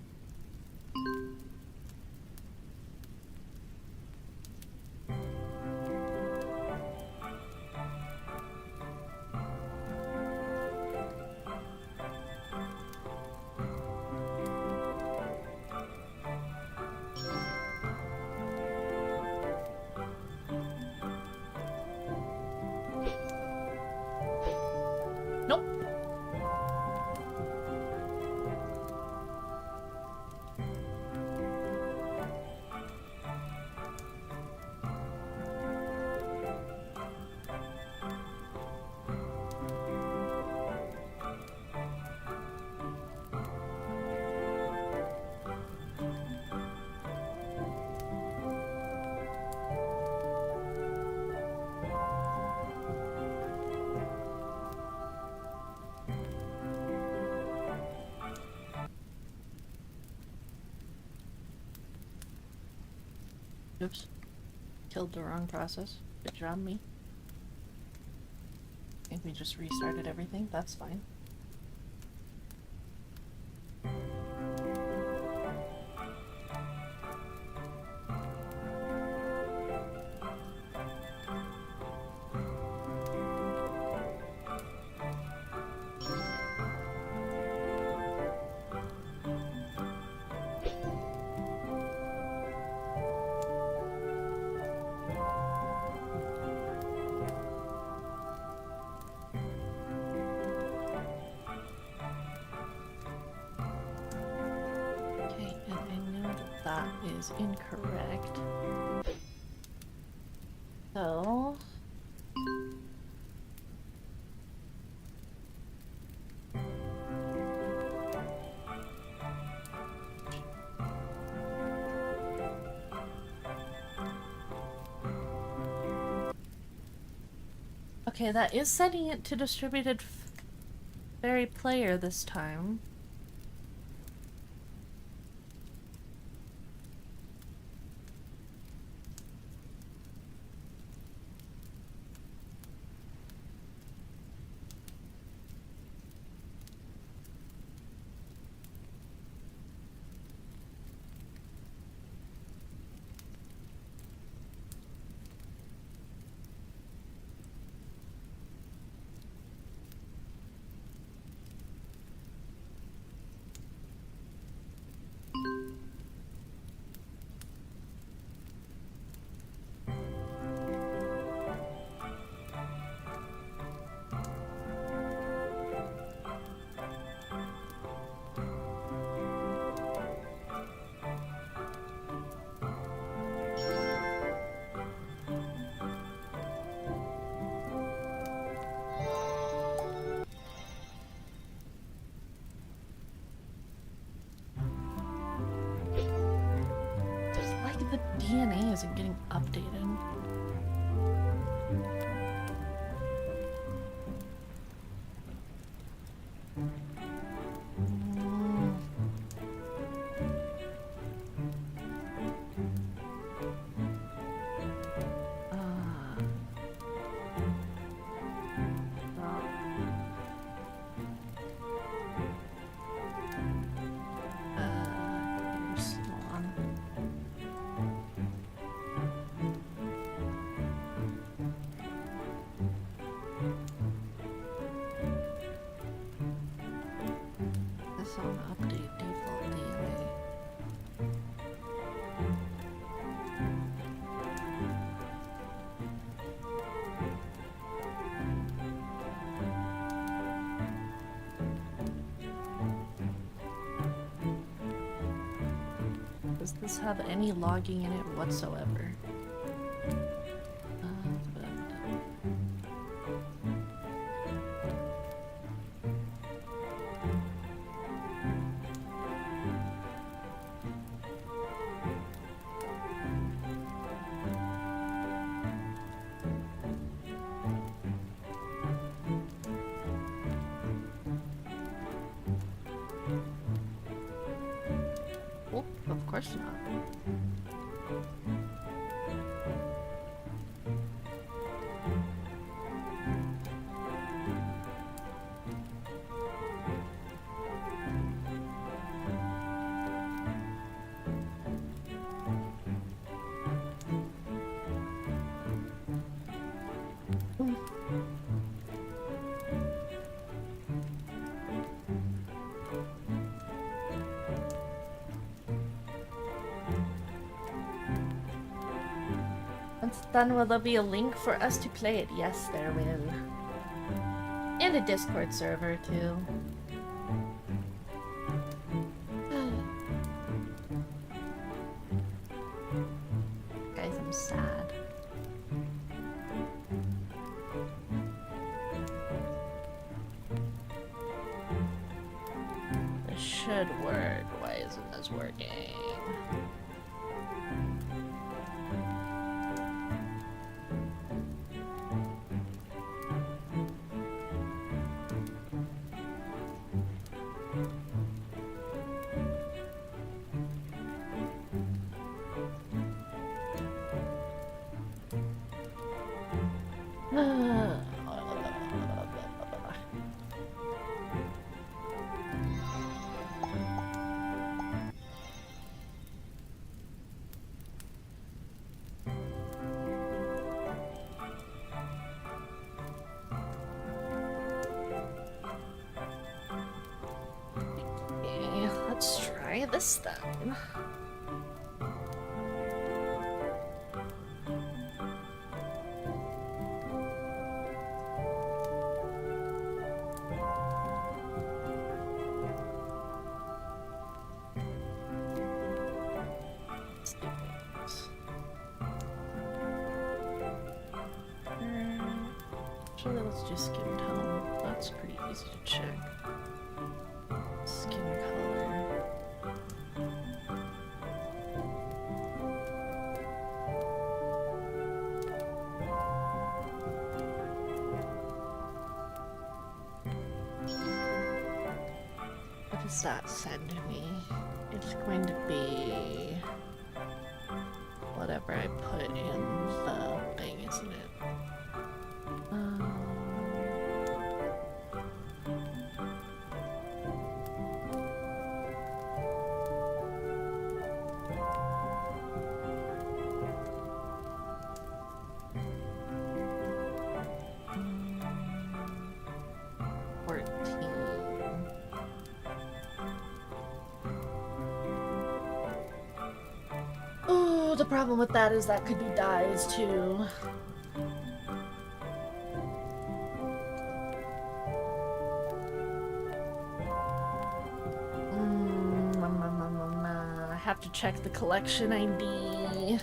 Nope. Oops. Killed the wrong process. Good job, me. I think we just restarted everything. That's fine. That is incorrect. So... Okay, that is setting it to distributed fairy player this time. Song update default delay. Does this have any logging in it whatsoever? Oh, of course not. Once done, will there be a link for us to play it? Yes, there will. And a Discord server, too. Guys, I'm sad. This should work. Why isn't this working? Let's try this then. Actually, let's do skin tone. That's pretty easy to check. Skin color. What does that send me? It's going to be whatever I put in the thing, isn't it? Oh, the problem with that is that could be dyes too. I have to check the collection ID.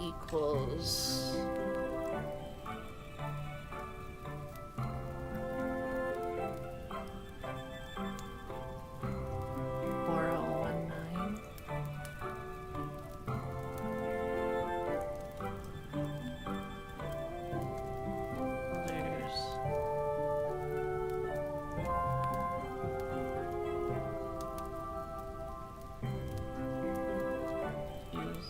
Equals 4019. Use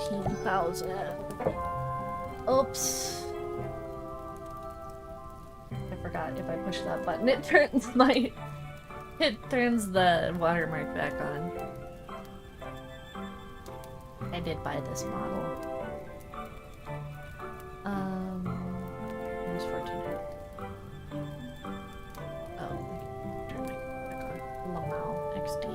15,000. Oops. I forgot if I push that button, it turns the watermark back on. I did buy this model. It was 1400. Oh, turn my back on. Lamau XD.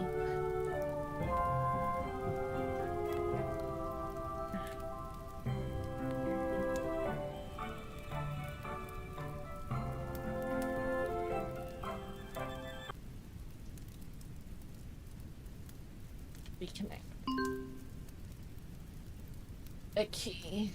Reconnect. A key.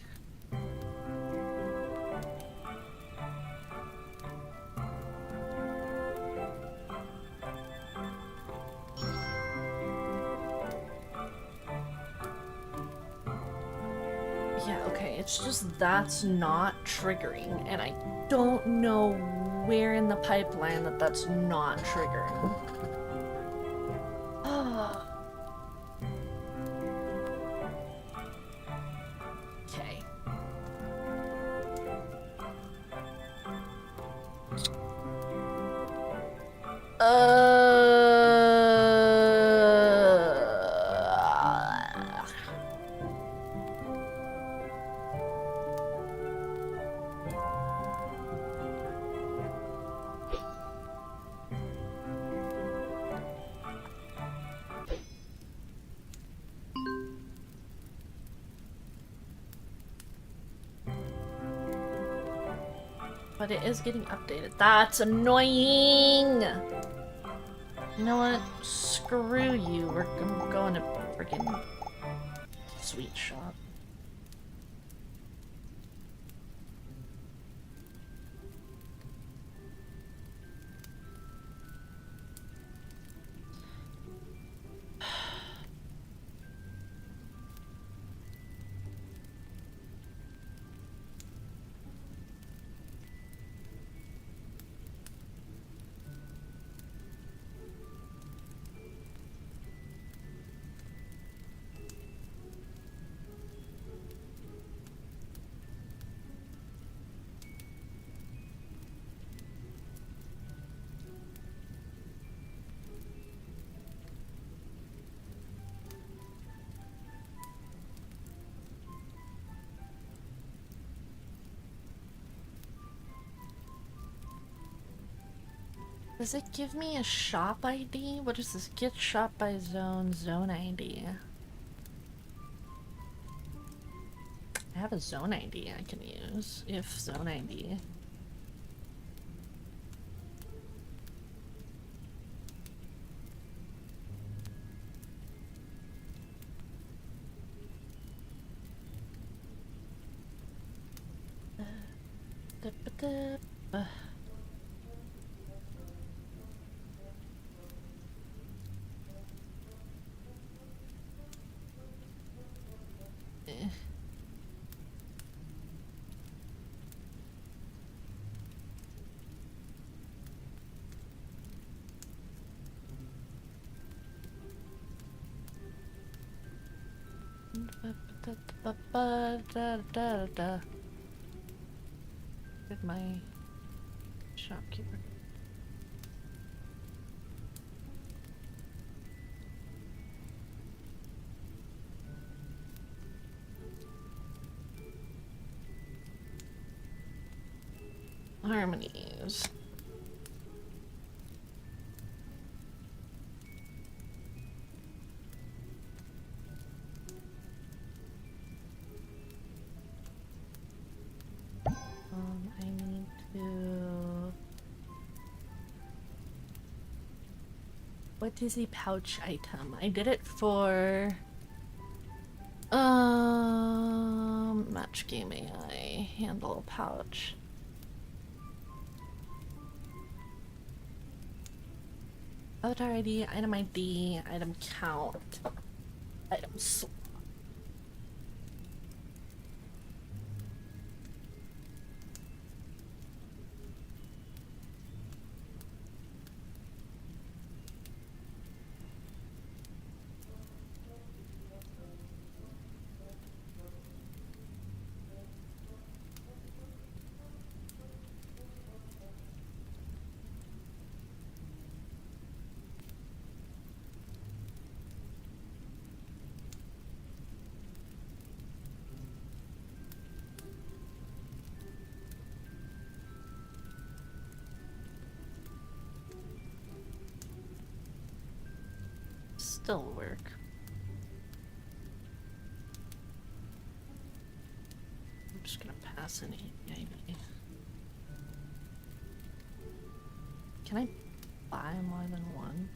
Yeah, okay, it's just that's not triggering, and I don't know where in the pipeline that's not triggering. Okay. But it is getting updated. That's annoying! You know what? Screw you. We're going to freaking sweet shop. Does it give me a shop ID? What is this? Get shop by zone, zone ID. I have a zone ID I can use, if zone ID. Did my shopkeeper? Harmonies. I need to... What is a pouch item? I did it for... Match game AI. Handle pouch. Avatar ID, item ID, item count, item slot. still work. I'm just gonna pass an API. Can I buy more than one?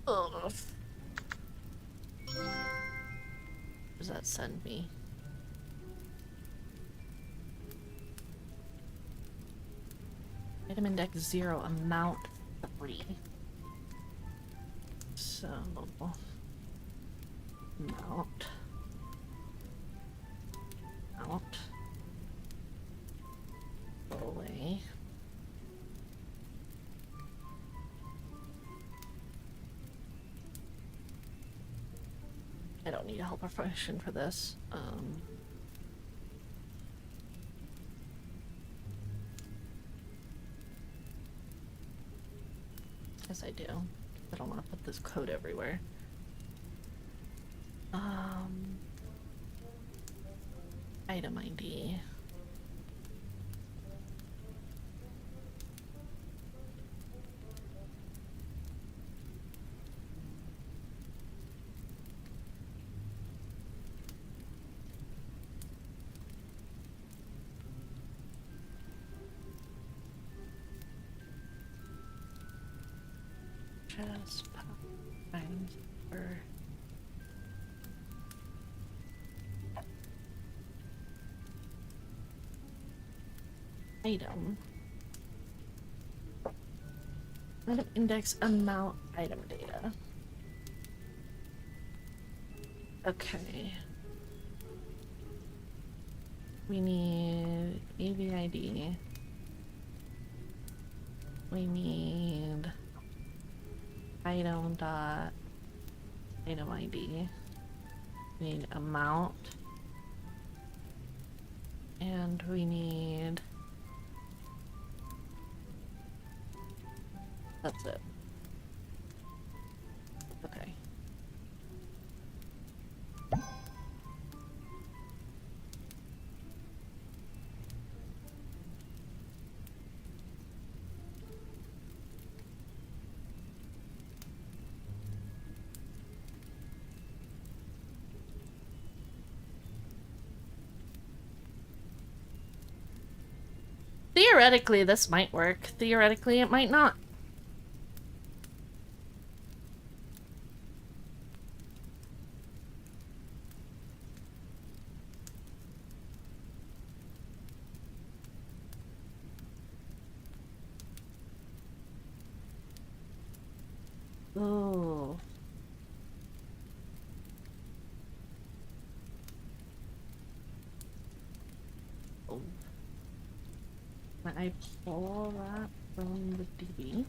Ugh. Where does that send me? Item index 0, amount 3. So, amount. Go away. I don't need a helper function for this. Yes, I do. I don't want to put this code everywhere. Item ID. Just find for item. Item index amount item data. Okay. We need AVID. We need item dot item ID. We need amount. And we need... That's it. Okay. Theoretically, this might work. Theoretically, it might not. Oh. Oh. Can I pull that from the DB?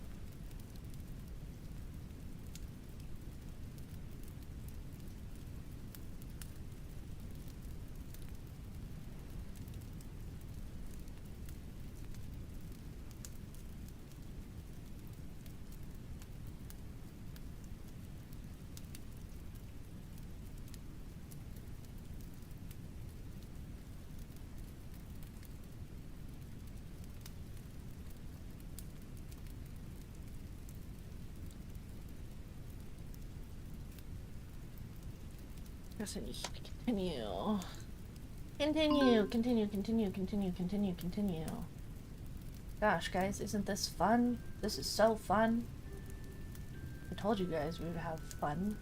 I need to continue. Continue. Gosh, guys, isn't this fun? This is so fun. I told you guys we would have fun.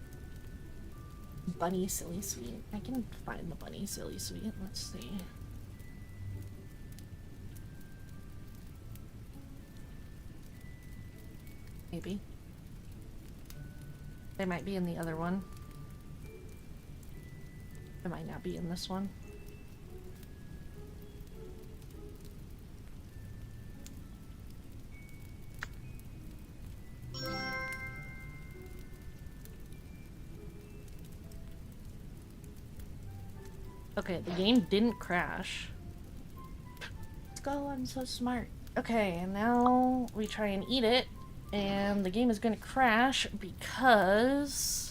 Bunny Silly Sweet. I can find the Bunny Silly Sweet. Let's see. Maybe. They might be in the other one. It might not be in this one. Okay, the game didn't crash. Let's go, I'm so smart. Okay, and now we try and eat it, and the game is gonna crash because...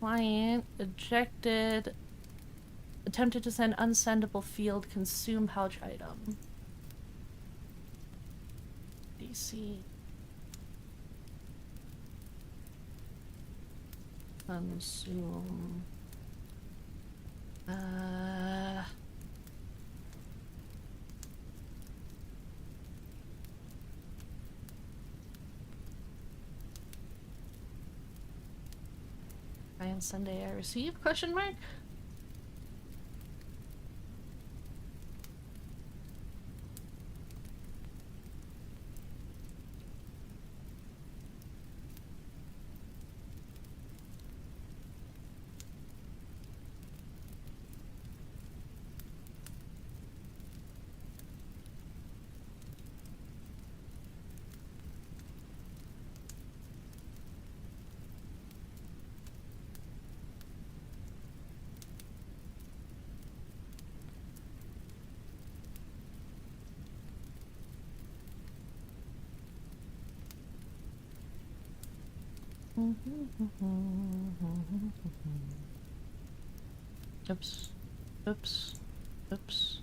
Client ejected, attempted to send unsendable field consume pouch item. DC. Consume. And Sunday I receive? Question mark? Oops. Oops. Oops.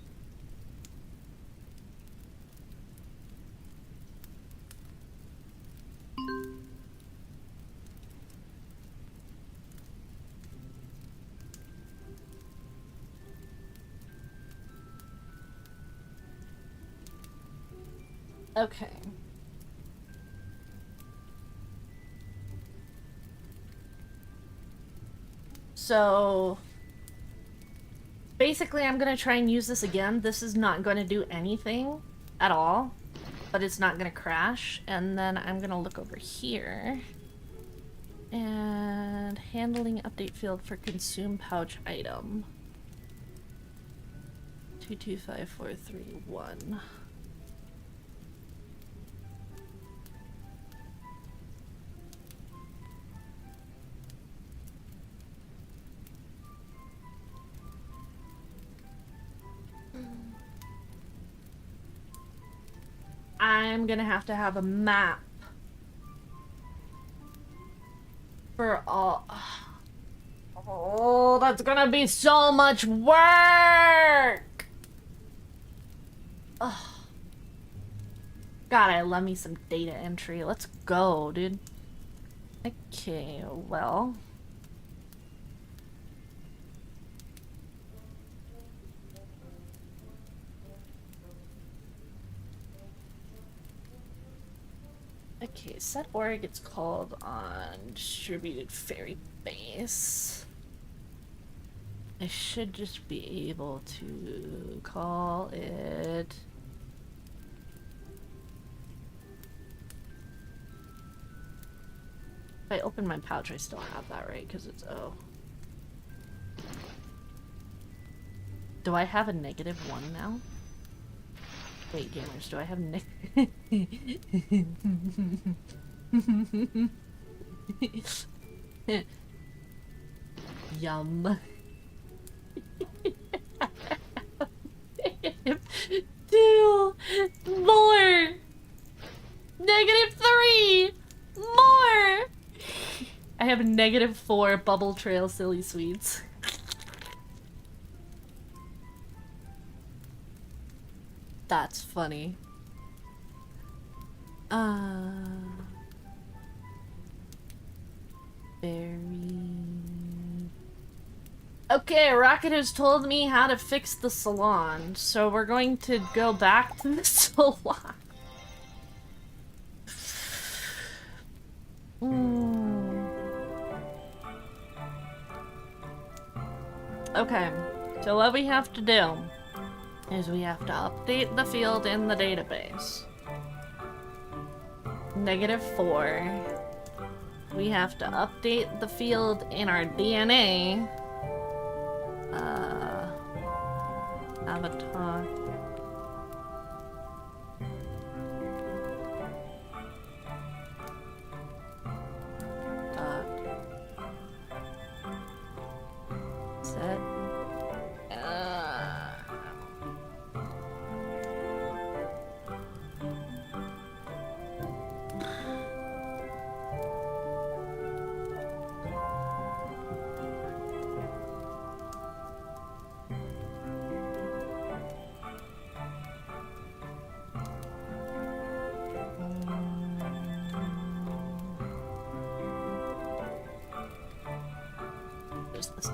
Okay. So basically I'm gonna try and use this again. This is not gonna do anything at all, but it's not gonna crash. And then I'm gonna look over here and handling update field for consume pouch item 225431. I'm gonna have to have a map for all. Oh, that's gonna be so much work! Ugh. God, I love me some data entry. Let's go, dude. Okay, well. Okay, set org, it's called on distributed fairy base. I should just be able to call it... If I open my pouch, I still have that, right? Because it's O. Do I have a -1 now? Wait, gamers, do I have Yum. Two more. -3 more. I have -4 Bubble Trail Silly Sweets. That's funny. Very... Okay, Rocket has told me how to fix the salon, so we're going to go back to the salon. Okay, so what we have to do is we have to update the field in the database. -4. We have to update the field in our DNA. Avatar. Set.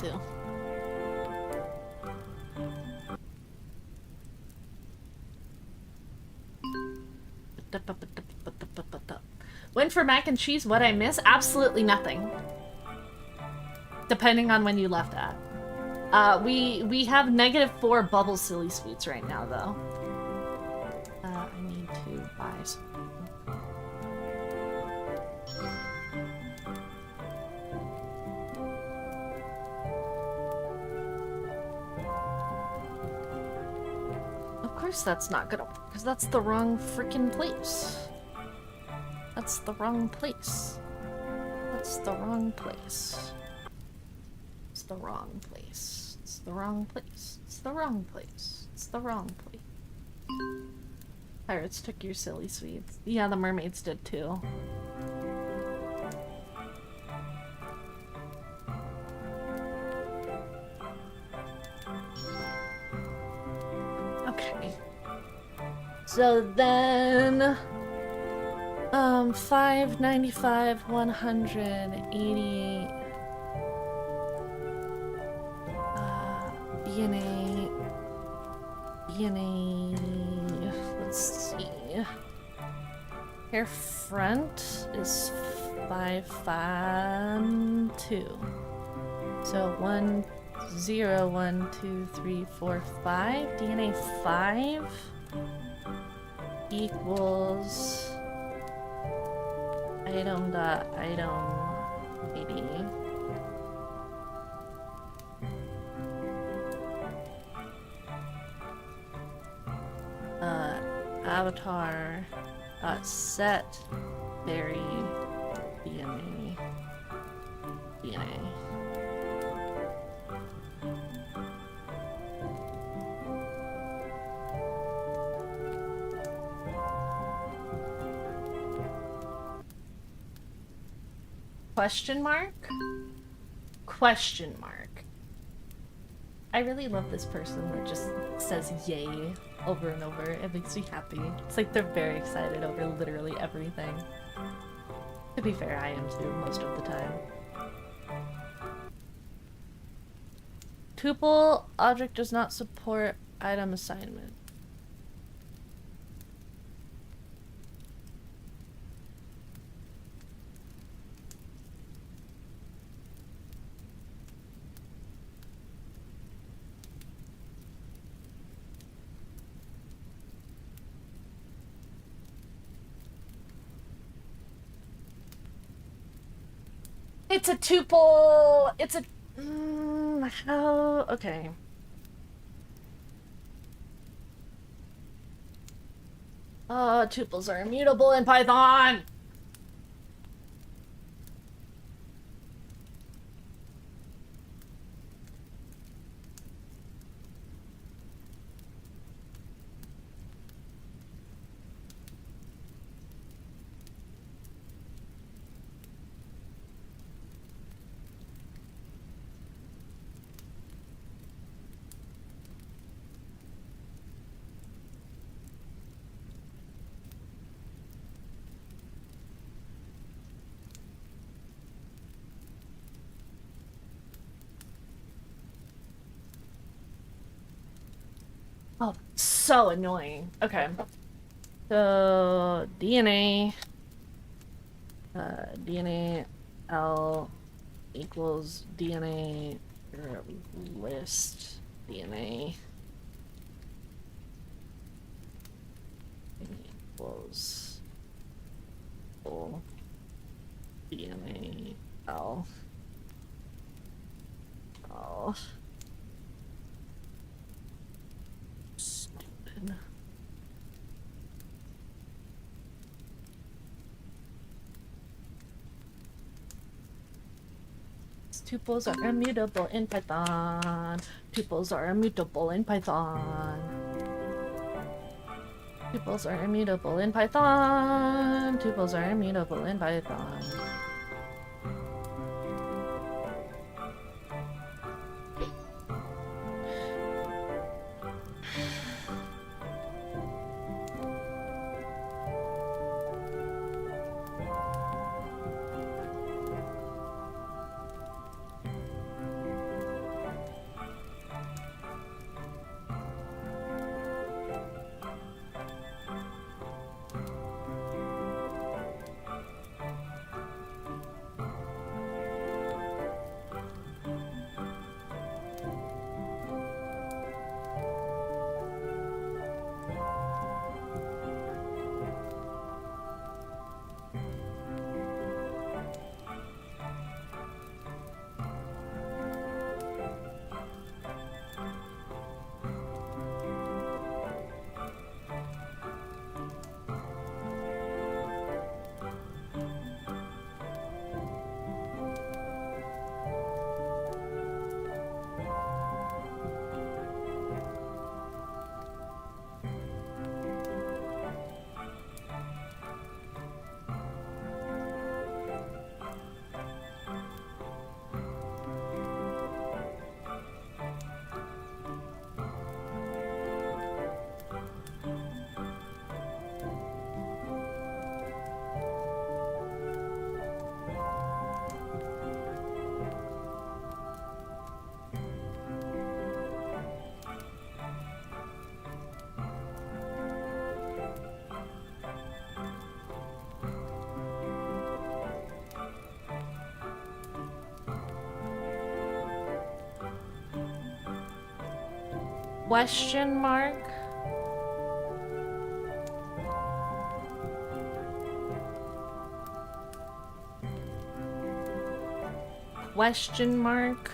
too. Went for mac and cheese. What I miss? Absolutely nothing. Depending on when you left at. We have -4 bubble silly sweets right now, though. I need to buy some. Of course that's not gonna work, because that's the wrong freaking place. That's the wrong place. That's the wrong place. It's the wrong place. It's the wrong place. It's the wrong place. It's the wrong place. Pirates took your silly sweets. Yeah, the mermaids did too. Okay. So then... 595, 188... B&A... Let's see... Hair front is 552. So 1, 0, 1, 2, 3, 4, 5. DNA 5 equals item dot item ID. Avatar set berry DNA. Question mark? Question mark. I really love this person that just says yay over and over. It makes me happy. It's like they're very excited over literally everything. To be fair, I am too most of the time. Tuple object does not support item assignment. It's a tuple! It's a... how... Okay. Tuples are immutable in Python! Oh, so annoying. Okay. So, DNA... DNA L equals DNA list DNA equals full DNA L. Oh. Stupid. Tuples are immutable in Python. Tuples are immutable in Python. Tuples are immutable in Python. Tuples are immutable in Python. Question mark? Question mark?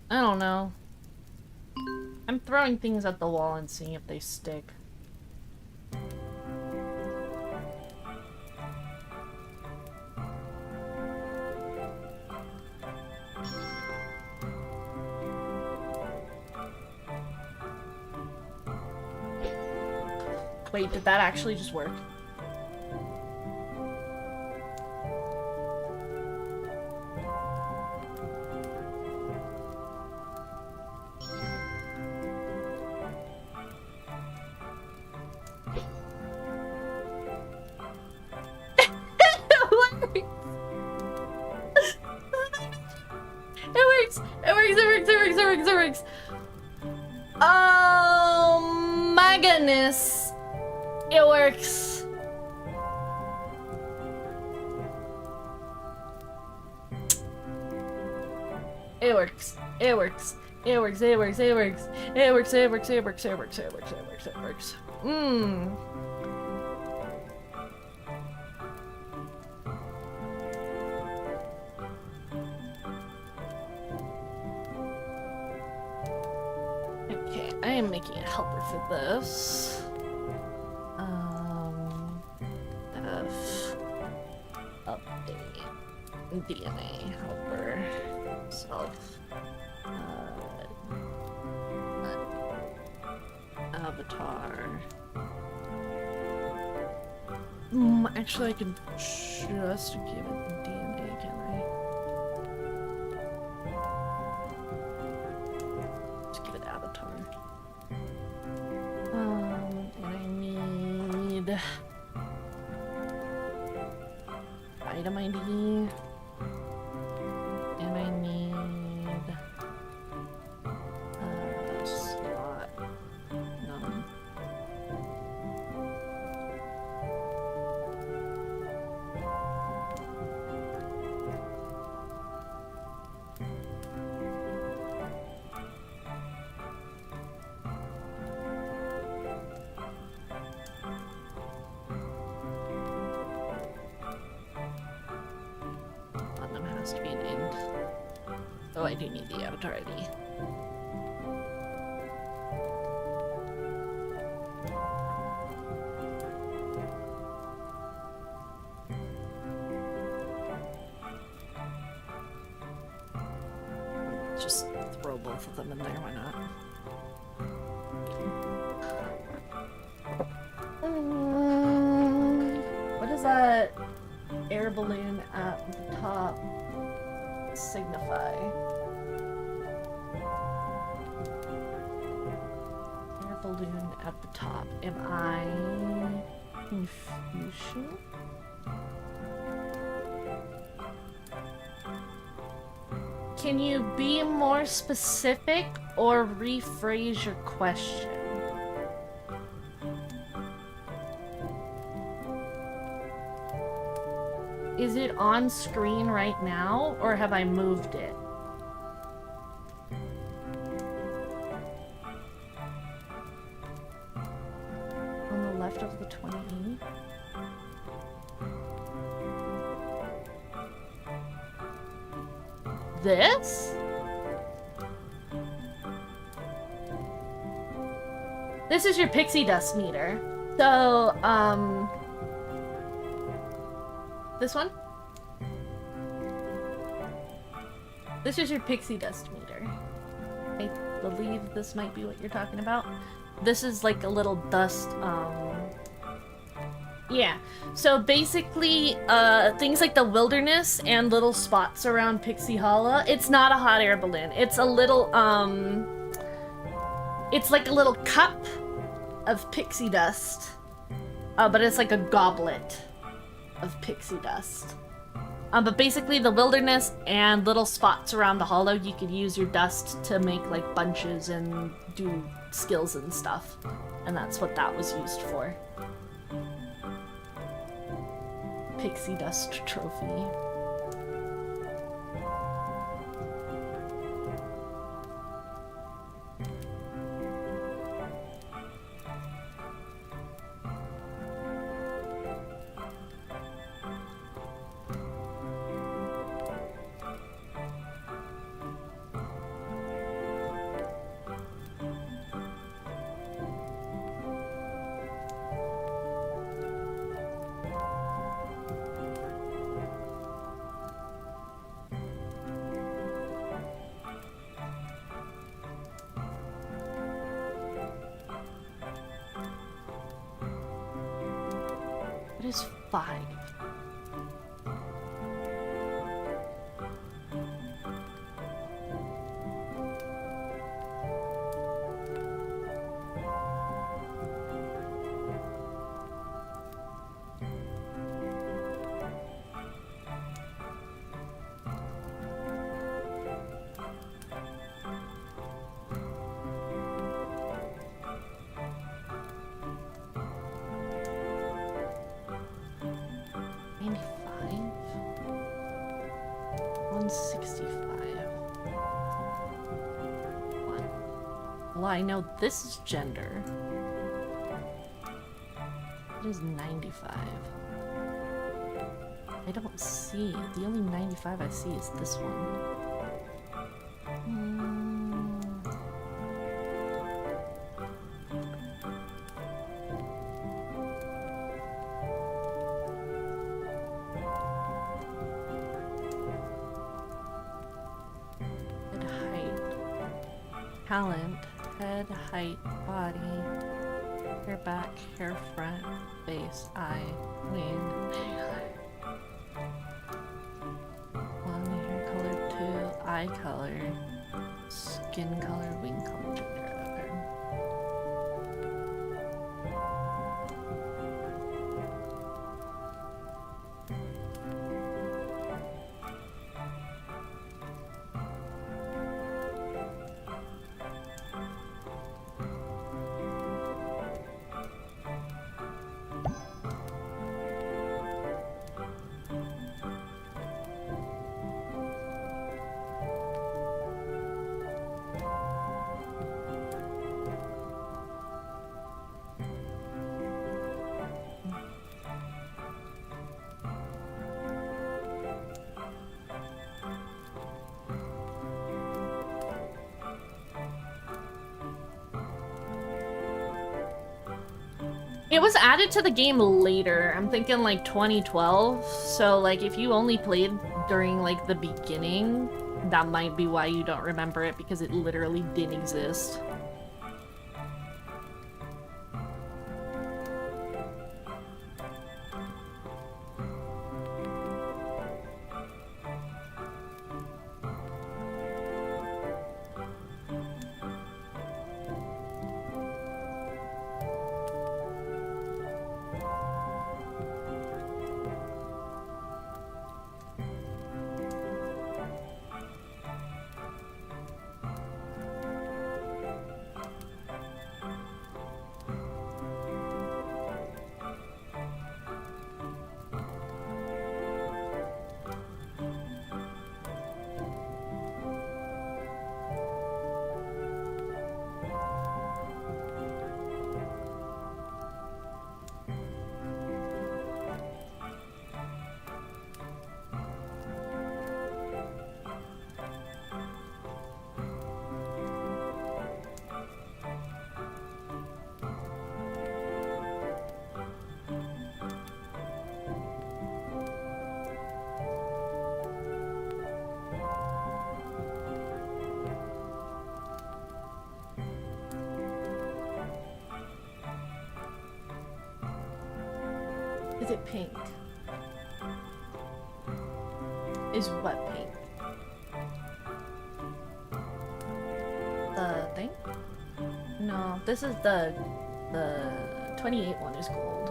I don't know. I'm throwing things at the wall and seeing if they stick. Wait, did that actually just work? It works. Oh my goodness. It works. It works. It works. It works. It works. It works. It works. It works. It works. It works. It works. It works. It works. Mmm. Okay, I am making a helper for this. F update DNA helper self avatar. Actually, I can just give it DNA, can I? Just give it avatar. And I need item ID, and I need slot none. Has to be an int. Oh, I do need the avatar ID. Just throw both of them in there, why not? What is that air balloon at the top signify? Air balloon at the top. Am I confusion? Can you be more specific or rephrase your question? Is it on screen right now, or have I moved it? On the left of the 20E? This? This is your pixie dust meter. So, this one? This is your pixie dust meter. I believe this might be what you're talking about. This is like a little dust, yeah. So basically, things like the wilderness and little spots around Pixie Hollow, it's not a hot air balloon. It's a little, it's like a little cup of pixie dust. But it's like a goblet of pixie dust. But basically the wilderness and little spots around the hollow, you could use your dust to make like bunches and do skills and stuff. And that's what that was used for. Pixie dust trophy. 5. Well, I know this is gender. It is 95. I don't see. The only 95 I see is this one. Head height. Talent. Head, height, body, hair back, hair front, face, eye, wing. 1, hair color, 2, eye color, skin color, wing color, gender. It was added to the game later. I'm thinking like 2012. So like if you only played during like the beginning, that might be why you don't remember it, because it literally didn't exist. Is it pink? Is what pink? The thing? No, this is the 28 one is gold.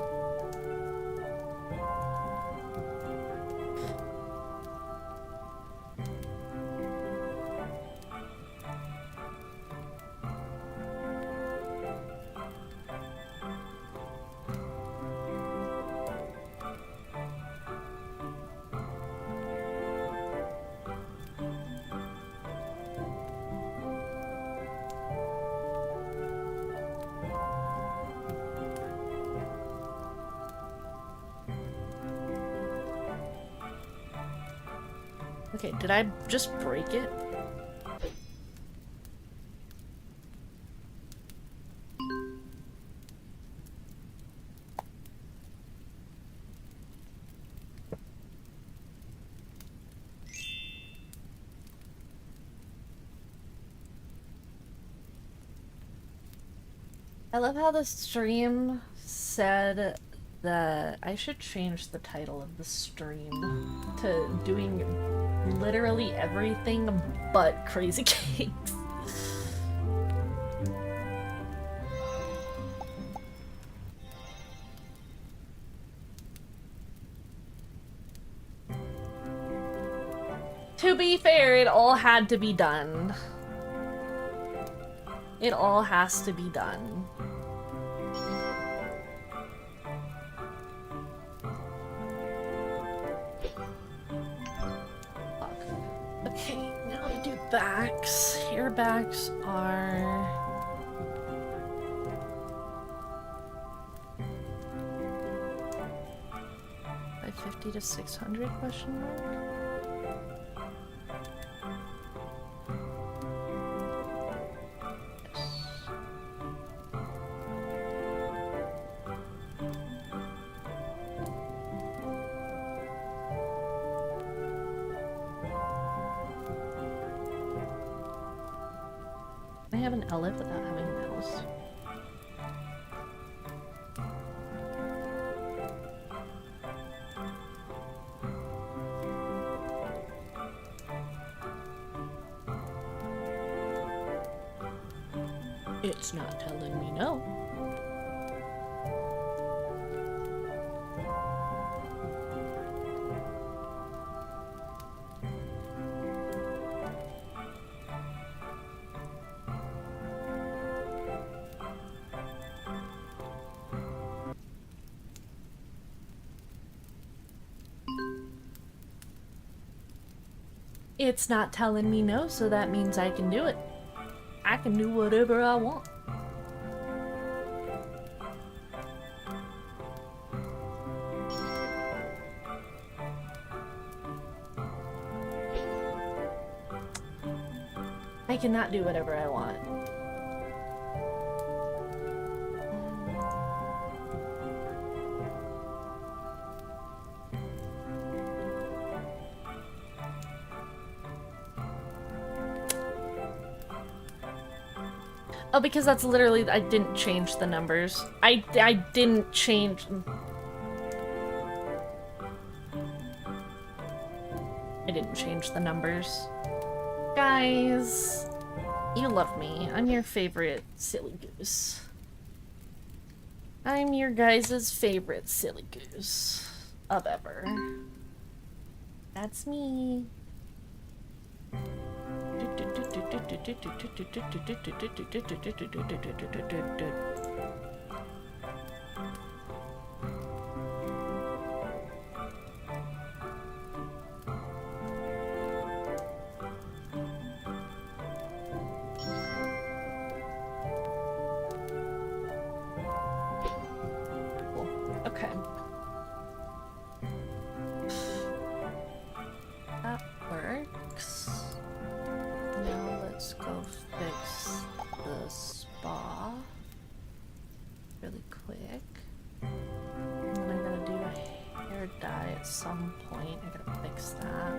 Okay, did I just break it? I love how the stream said I should change the title of the stream to doing literally everything but crazy cakes. To be fair, it all had to be done. It all has to be done. Okay, now we do backs. Hair backs are... $550 to $600 question mark? I have an LF without having a mouse. It's not telling me no. It's not telling me no, so that means I can do it. I can do whatever I want. I cannot do whatever I want. Oh, because that's literally, I didn't change the numbers. I didn't change... I didn't change the numbers. Guys, you love me. I'm your favorite silly goose. I'm your guys' favorite silly goose of ever. That's me. Okay. That works. Now let's go fix the spa really quick. And then I'm gonna do a hair dye at some point. I gotta fix that.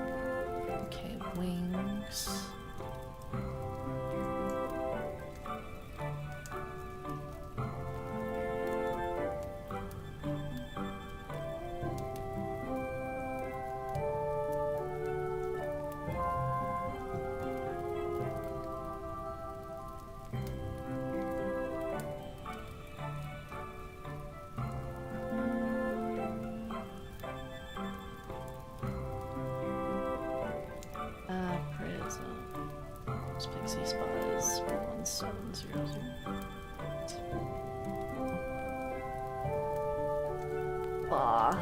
Okay, wings. Pixie spot is 1700. Bah.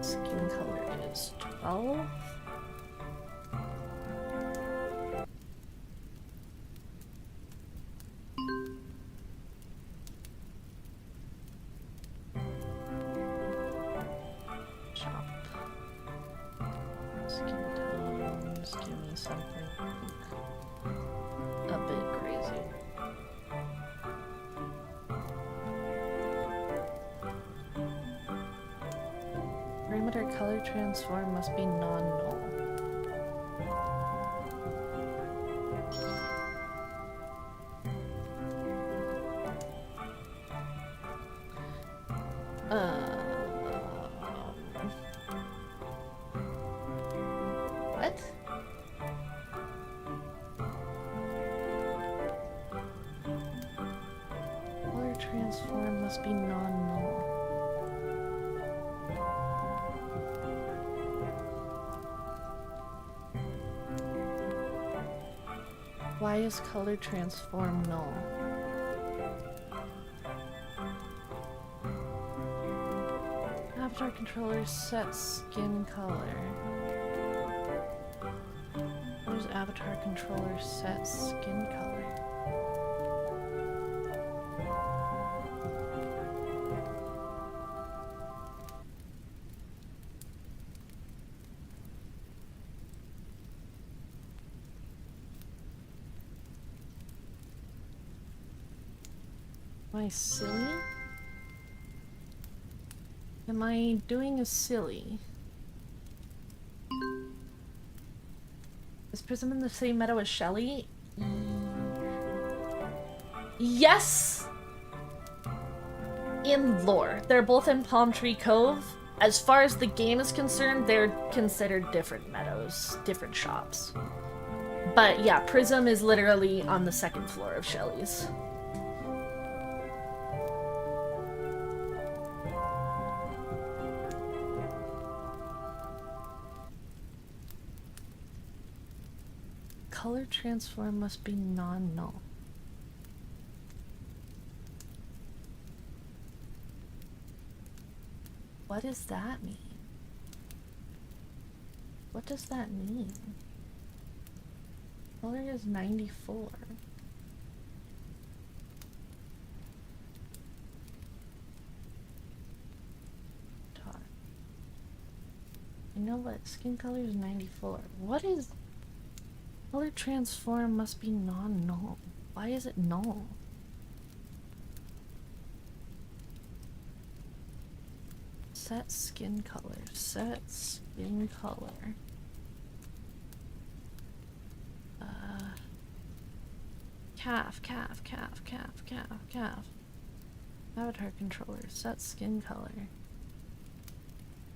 Skin color is 12. something a bit crazy. Parameter color transform must be non-null. What? Color transform must be non-null. Why is color transform null? Avatar controller set skin color. There's avatar controller set skin color. Am I silly? Am I doing a silly? Is Prism in the same meadow as Shelly? Yes! In lore. They're both in Palm Tree Cove. As far as the game is concerned, they're considered different meadows, different shops. But yeah, Prism is literally on the second floor of Shelly's. Color transform must be non-null. What does that mean? What does that mean? Color is 94. Tar. You know what? Skin color is 94. What is... Color transform must be non-null. Why is it null? Set skin color. Set skin color. Calf. Avatar controller. Set skin color.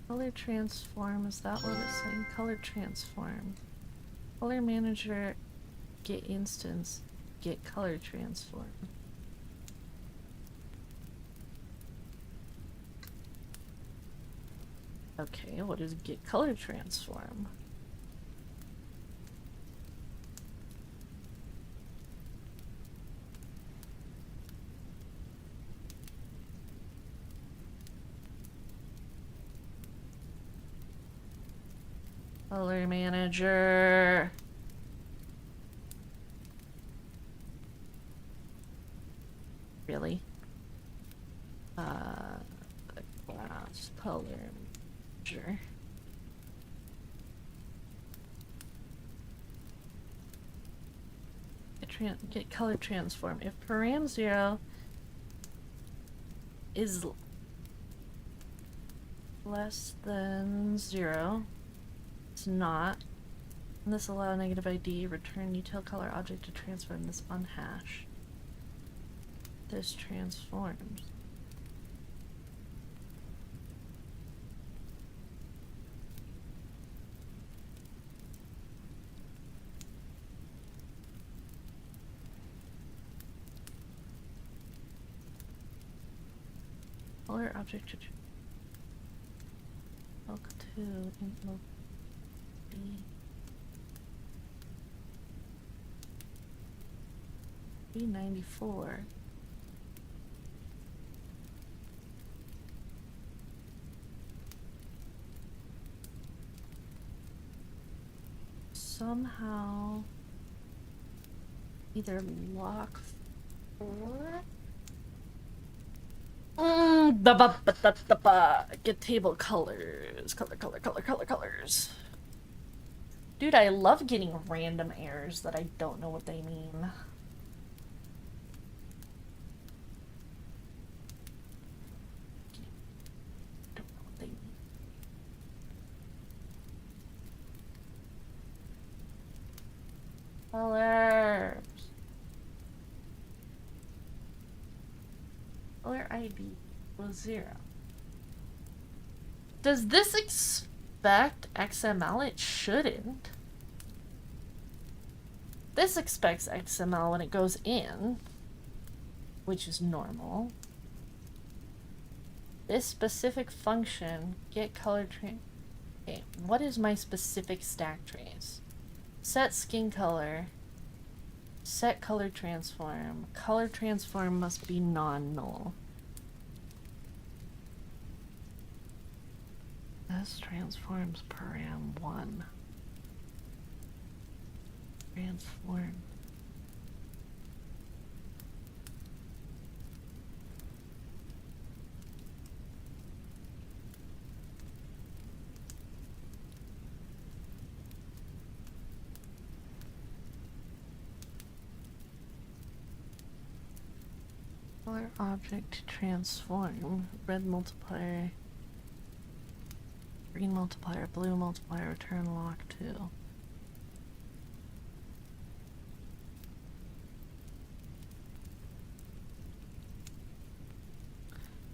Color transform. Is that what it's saying? Color transform. Color manager, get instance, get color transform. Okay, what is get color transform? Color manager. Really? Class color manager. Get color transform. If param 0 is less than 0, it's not. And this allow negative ID, return util color object to transform this unhash. This transforms. Color object to loc 2 in loc B. B94. Somehow either lock 4. Get table colors. Colors. Dude, I love getting random errors that I don't know what they mean. Don't know what they mean. Colors. Color ID was 0. Does this expect XML? It shouldn't. This expects XML when it goes in, which is normal. This specific function, get color trace. Okay, what is my specific stack trace? Set skin color. Set color transform. Color transform must be non-null. This transforms param 1. Transform. Color object transform. Red multiplier. Green multiplier. Blue multiplier. Return lock 2.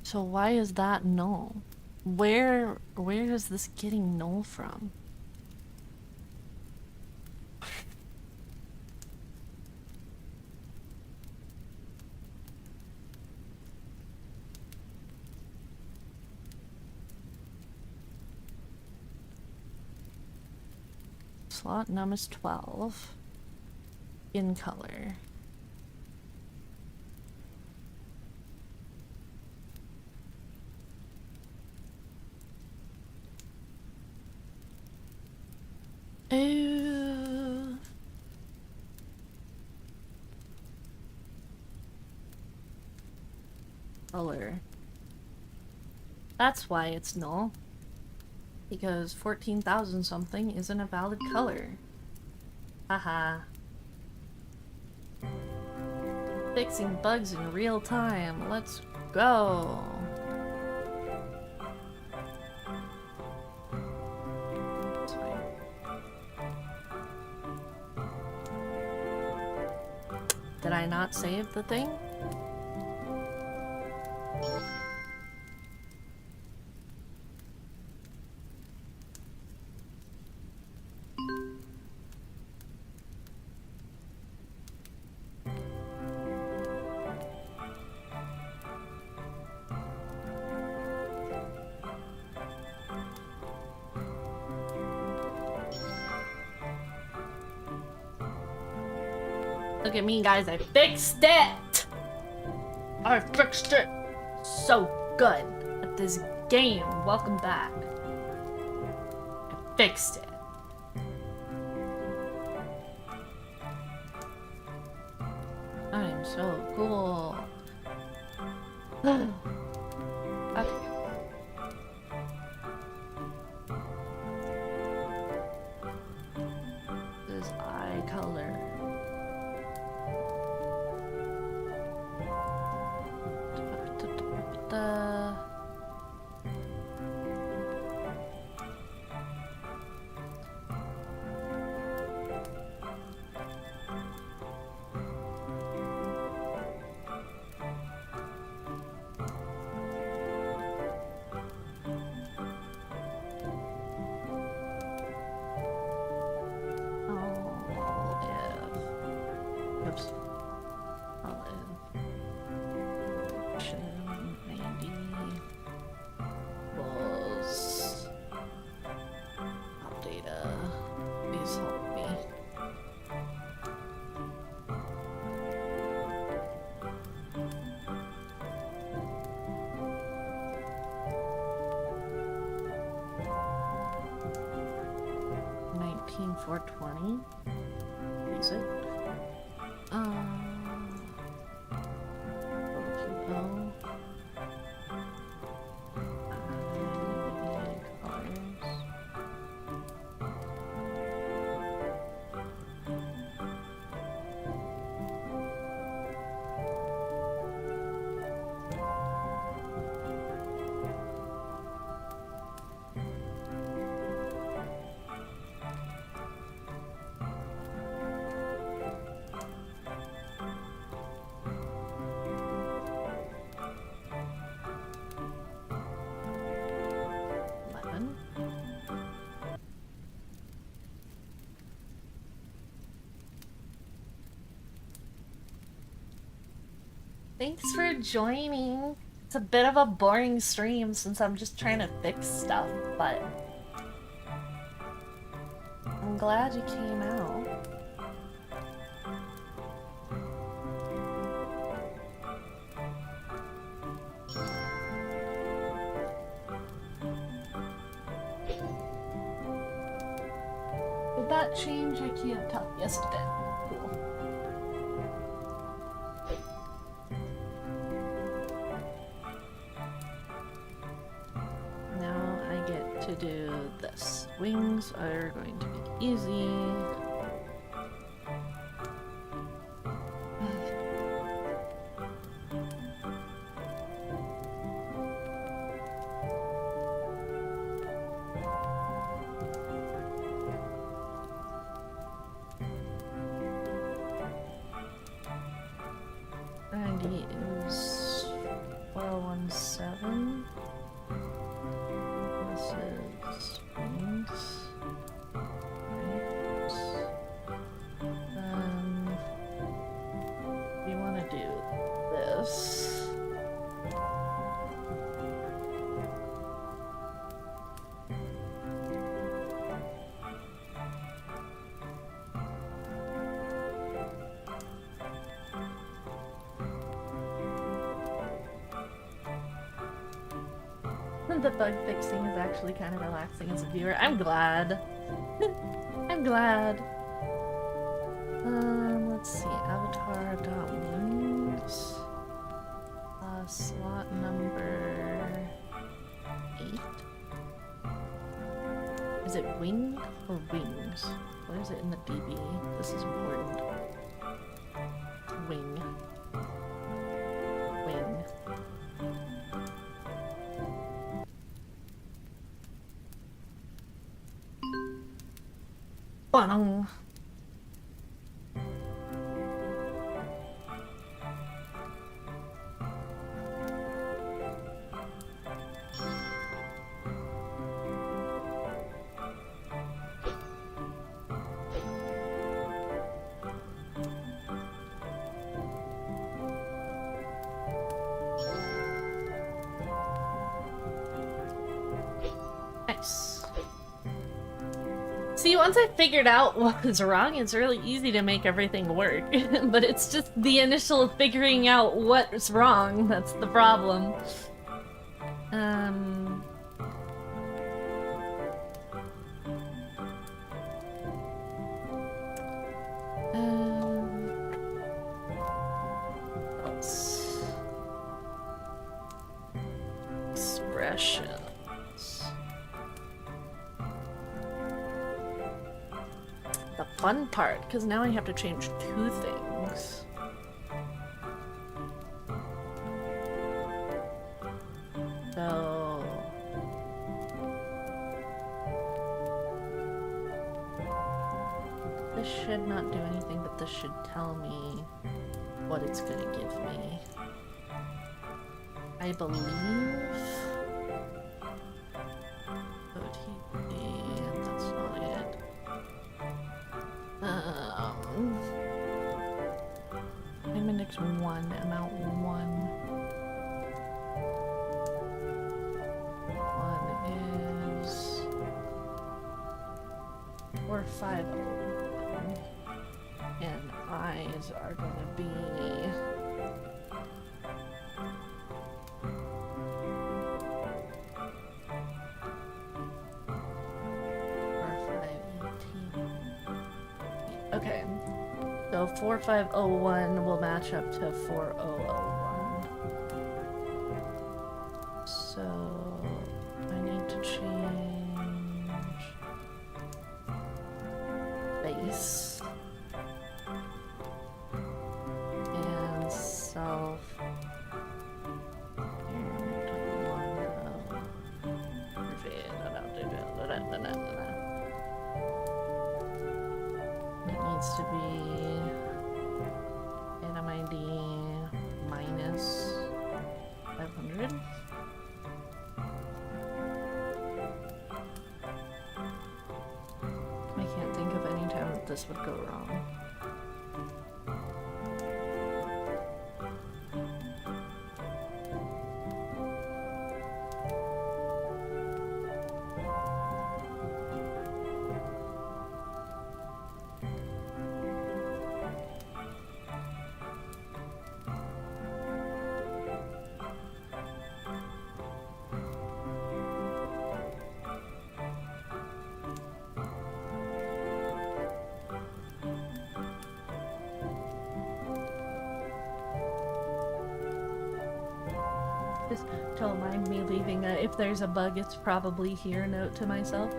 So why is that null? Where is this getting null from? Slot num is 12. In color. Ooh. Color. That's why it's null. Because 14,000 something isn't a valid color. Haha. Fixing bugs in real time. Let's go. Did I not save the thing? Look at me, guys. I fixed it! I fixed it! So good at this game. Welcome back. I fixed it. I'm so cool. Okay. This is eye color. Is it? Thanks for joining. It's a bit of a boring stream since I'm just trying to fix stuff, but I'm glad you came out. Did that change? I can't tell. Yes, it did. Cool. Now I get to do this. Wings are going to be easy. Is 4017. This is wings. Right. We want to do this. The bug fixing is actually kind of relaxing as a viewer. I'm glad. I'm glad. Let's see. Avatar.wings. Slot number 8. Is it wing or wings? What is it in the DB? This is important. Wing. Wing. Bang. Nice. See, once I figured out what was wrong, it's really easy to make everything work. But it's just the initial figuring out what's wrong that's the problem. Expressions. The fun part, because now I have to change 2 things. So... this should not do anything, but this should tell me what it's going to give me. I believe... OTP, that's not it. Name index 1, amount 1. 1 is 4501. And eyes are gonna be 4518. Okay. So 4501 will match up to 4001. So I need to change base and self needs to be item ID minus 500. I can't think of any time that this would go wrong. Just don't mind me leaving a "if there's a bug, it's probably here" note to myself.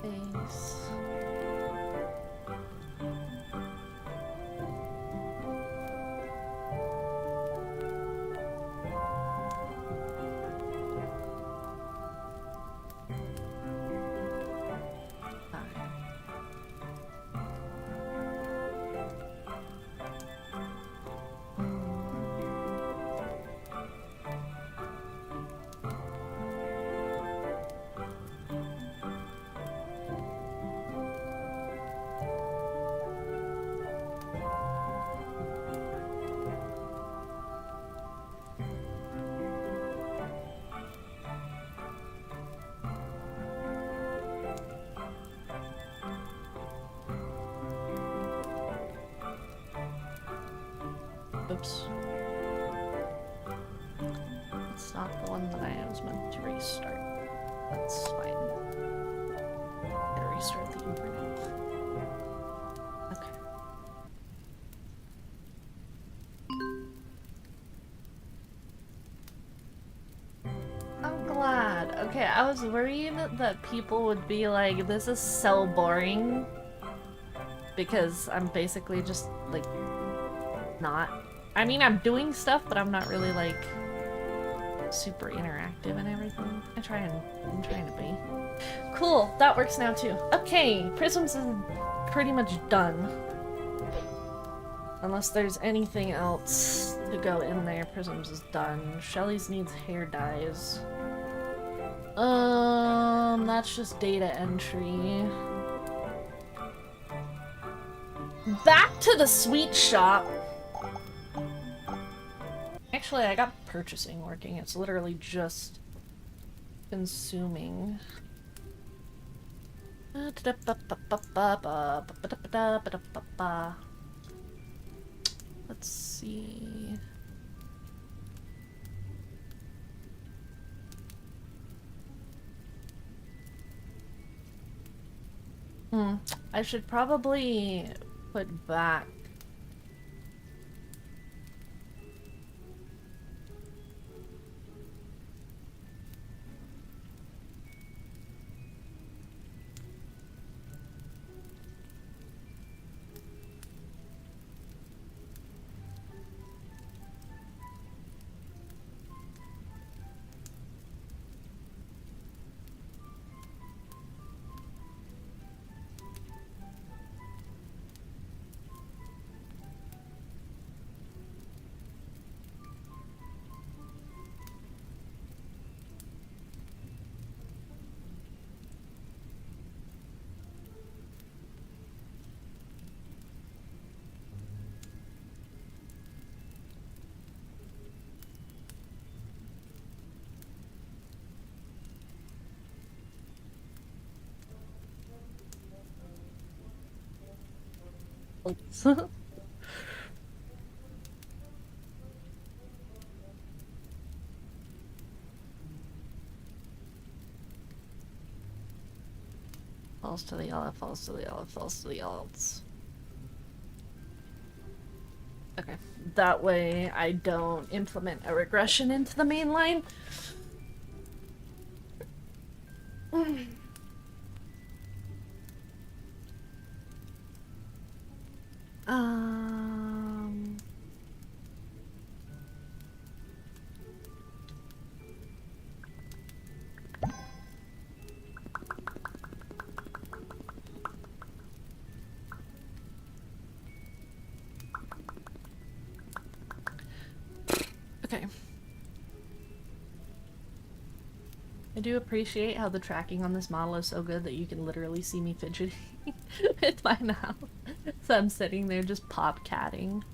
Thanks. Oops. It's not the one that I was meant to restart. That's fine. Gotta restart the internet. Okay. I'm glad. Okay, I was worried that people would be like, this is so boring. Because I'm basically just, like, not. I mean, I'm doing stuff, but I'm not really, like, super interactive and everything. I'm trying to be. Cool, that works now too. Okay, Prisms is pretty much done. Unless there's anything else to go in there, Prisms is done. Shelly's needs hair dyes. That's just data entry. Back to the sweet shop! Actually, I got purchasing working. It's literally just consuming. Let's see. I should probably put back. Falls to the yellow, falls to the yellow, falls to the yellows. Okay, that way I don't implement a regression into the main line. Okay. I do appreciate how the tracking on this model is so good that you can literally see me fidgeting with my mouth. So I'm sitting there just pop-catting.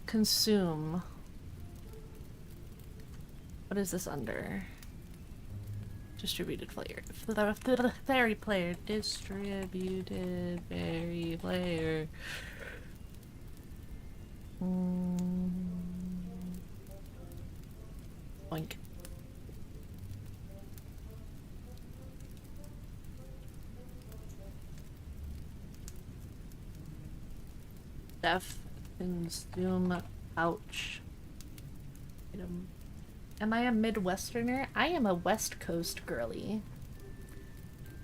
Consume. What is this under? Distributed player. Fairy player. Distributed fairy player. Boink. Def consume pouch. Item. Am I a Midwesterner? I am a West Coast girly.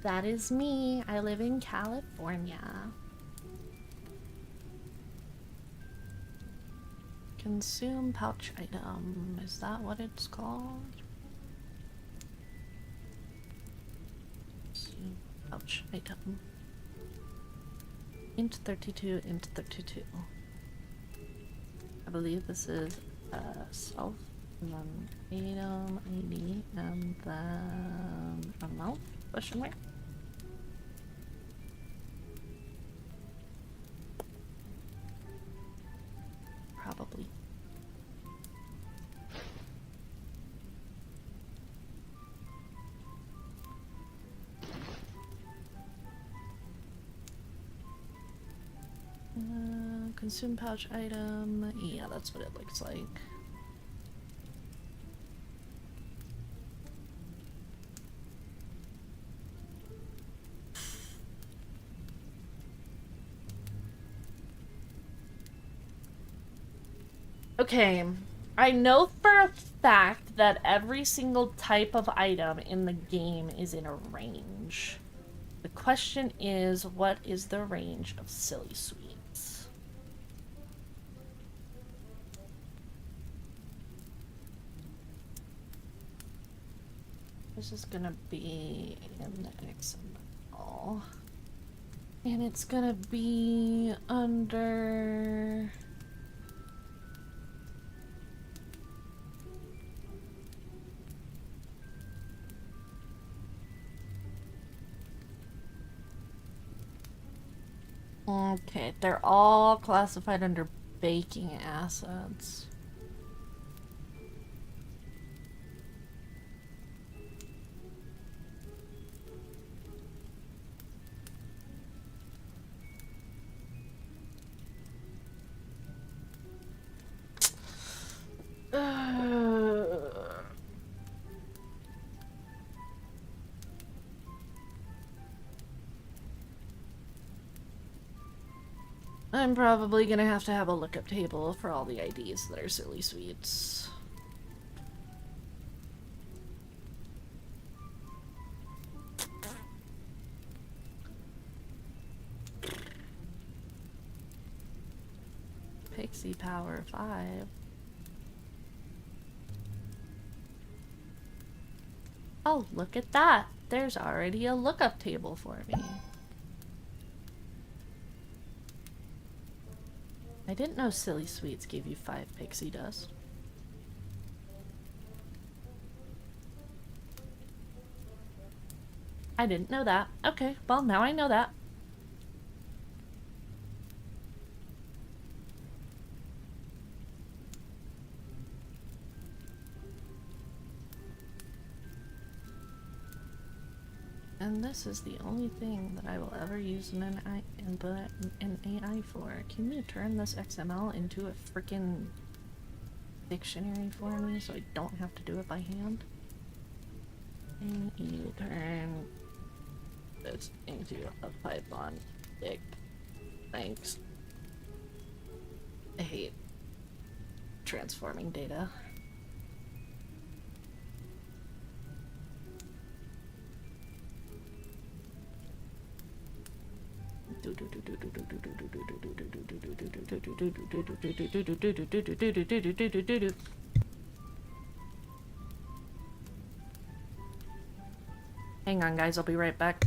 That is me. I live in California. Consume pouch item. Is that what it's called? Consume pouch item. Int 32, int 32. I believe this is self, and then item ID, and then amount, question mark. Probably. Consume pouch item. Yeah, that's what it looks like. Okay, I know for a fact that every single type of item in the game is in a range. The question is, what is the range of silly sweets? This is gonna be in the XML. And it's gonna be under... Okay, they're all classified under baking assets. I'm probably gonna have to have a lookup table for all the IDs that are silly sweets. Pixie Power 5. Oh, look at that. There's already a lookup table for me. I didn't know silly sweets gave you 5 pixie dust. I didn't know that. Okay, well now I know that. And this is the only thing that I will ever use an AI for. Can you turn this XML into a freaking dictionary for me so I don't have to do it by hand? Can you turn this into a Python dict? Thanks. I hate transforming data. Hang on, guys, I'll be right back.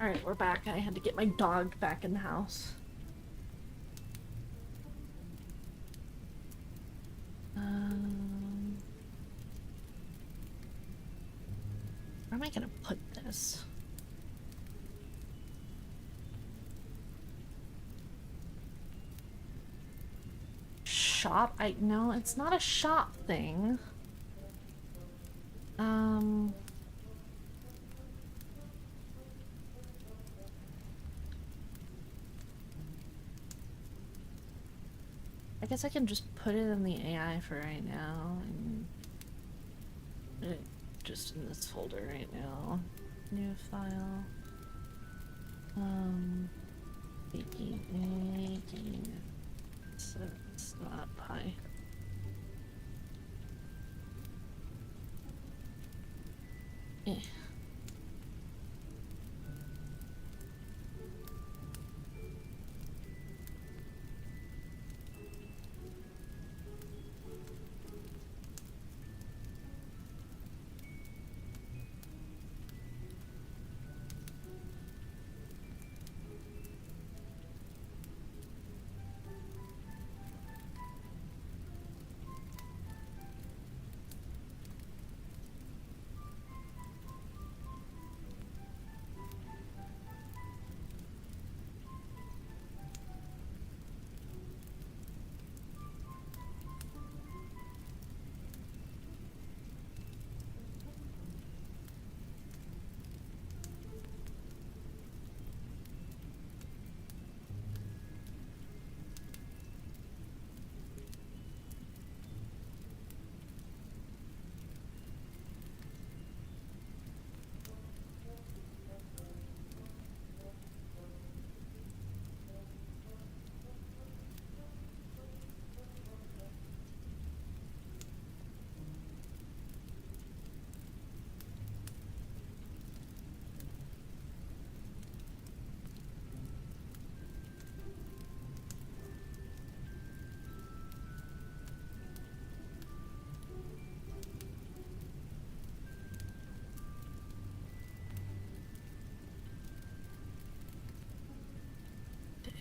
Alright, we're back. I had to get my dog back in the house. Where am I gonna put this? Shop? No, it's not a shop thing. I guess I can just put it in the AI for right now, and just in this folder right now. New file. Baking. So it's not pie. Eh.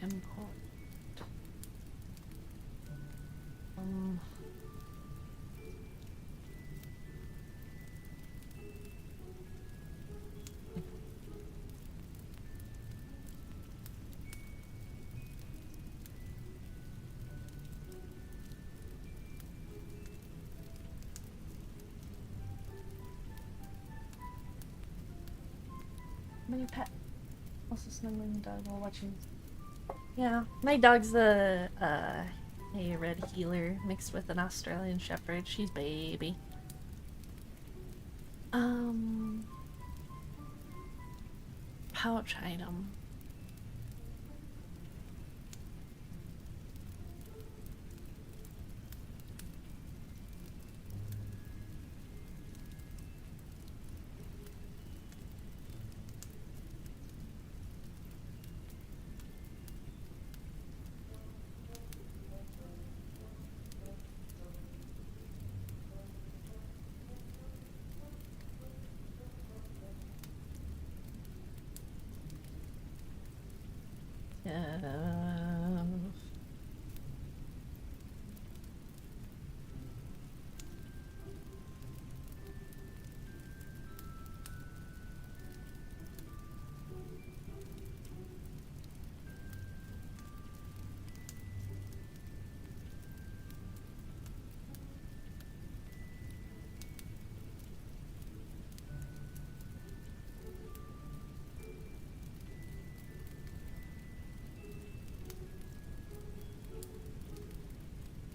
Import. Many pet. Also snuggling the dog while watching. Yeah, my dog's a red healer mixed with an Australian Shepherd. She's baby. Pouch item.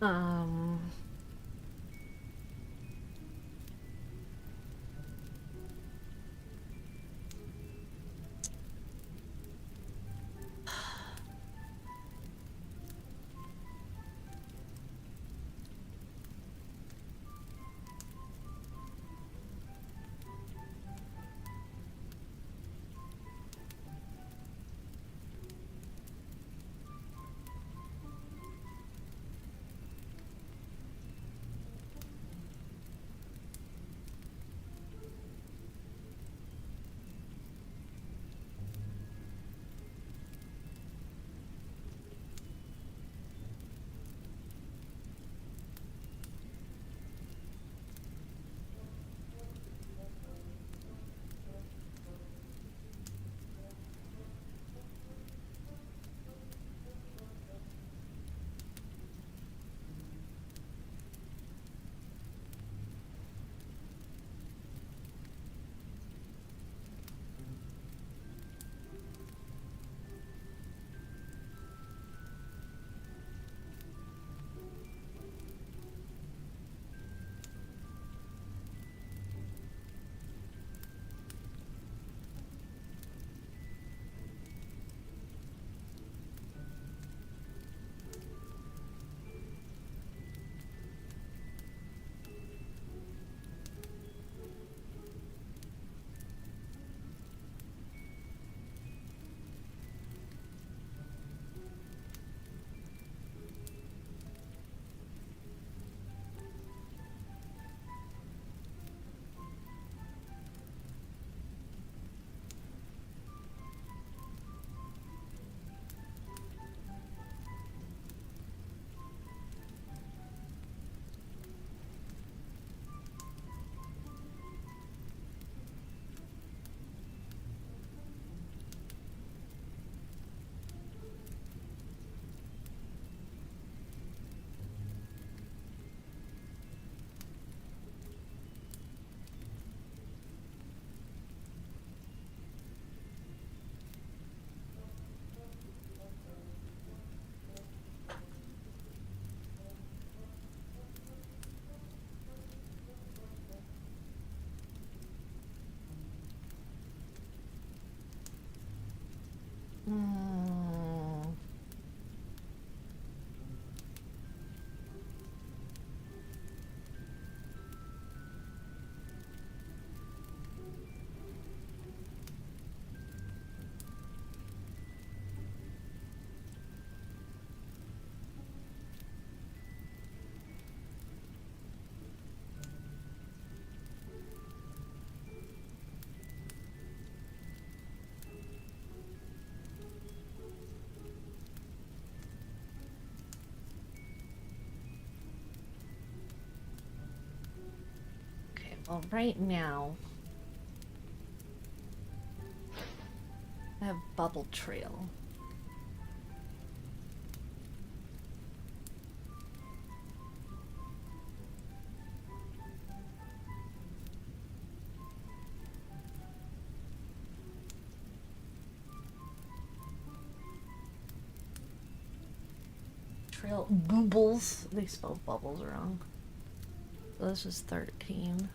Um, Mm. Okay, well, right now I have Bubble Trail. Trail Boobles. They spelled bubbles wrong. So this is 13.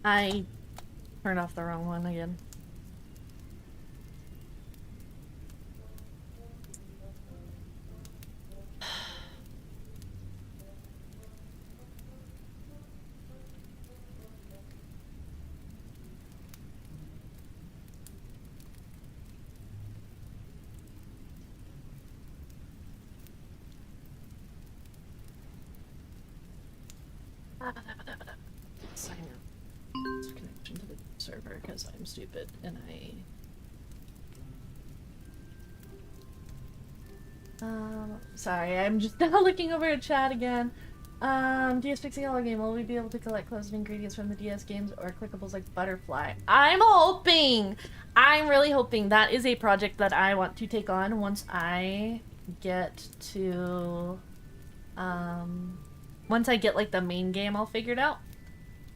I turned off the wrong one again. Sign up. Connection to the server because I'm stupid and I. Sorry, I'm just now looking over at chat again. DS Pixie Hollow game. Will we be able to collect closed ingredients from the DS games or clickables like Butterfly? I'm hoping! I'm really hoping that is a project that I want to take on once I get to, once I get, like, the main game all figured out.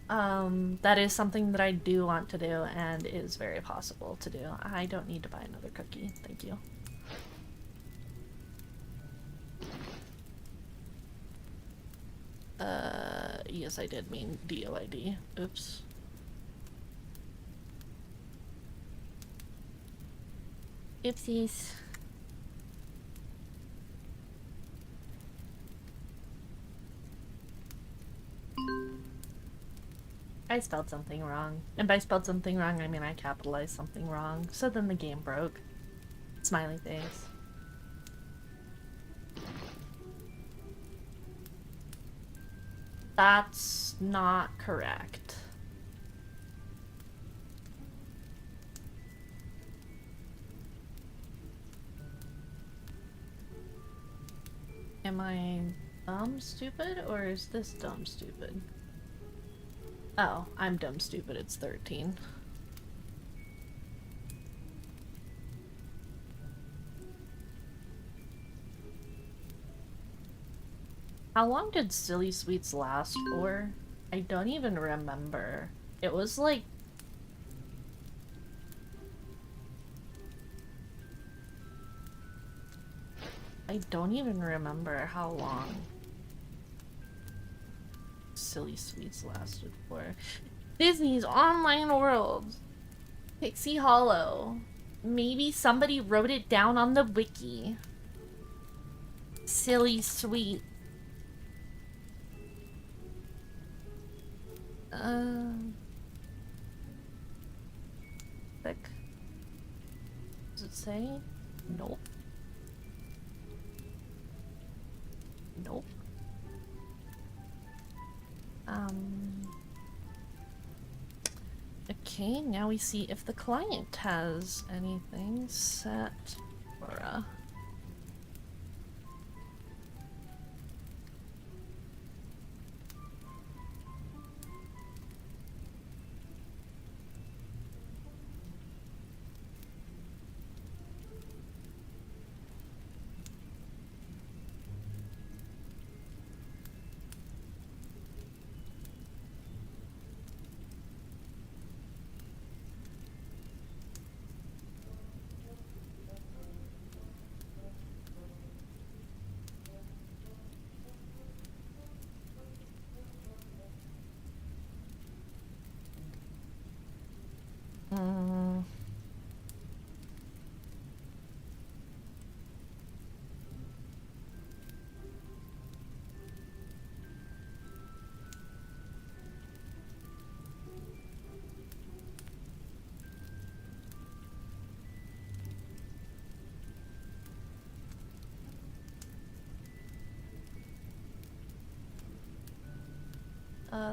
That is something that I do want to do and is very possible to do. I don't need to buy another cookie. Thank you. Yes, I did mean DOID. Oops. Oopsies. I spelled something wrong. And by spelled something wrong, I mean I capitalized something wrong. So then the game broke. Smiley face. That's not correct. Am I dumb stupid or is this dumb stupid? Oh, I'm dumb stupid. It's 13. How long did Silly Sweets last for? I don't even remember. It was like... I don't even remember how long Silly Sweets lasted for. Disney's Online World. Pixie Hollow. Maybe somebody wrote it down on the wiki. Silly Sweet. Thick. Does it say? Nope. Nope. Okay, now we see if the client has anything set for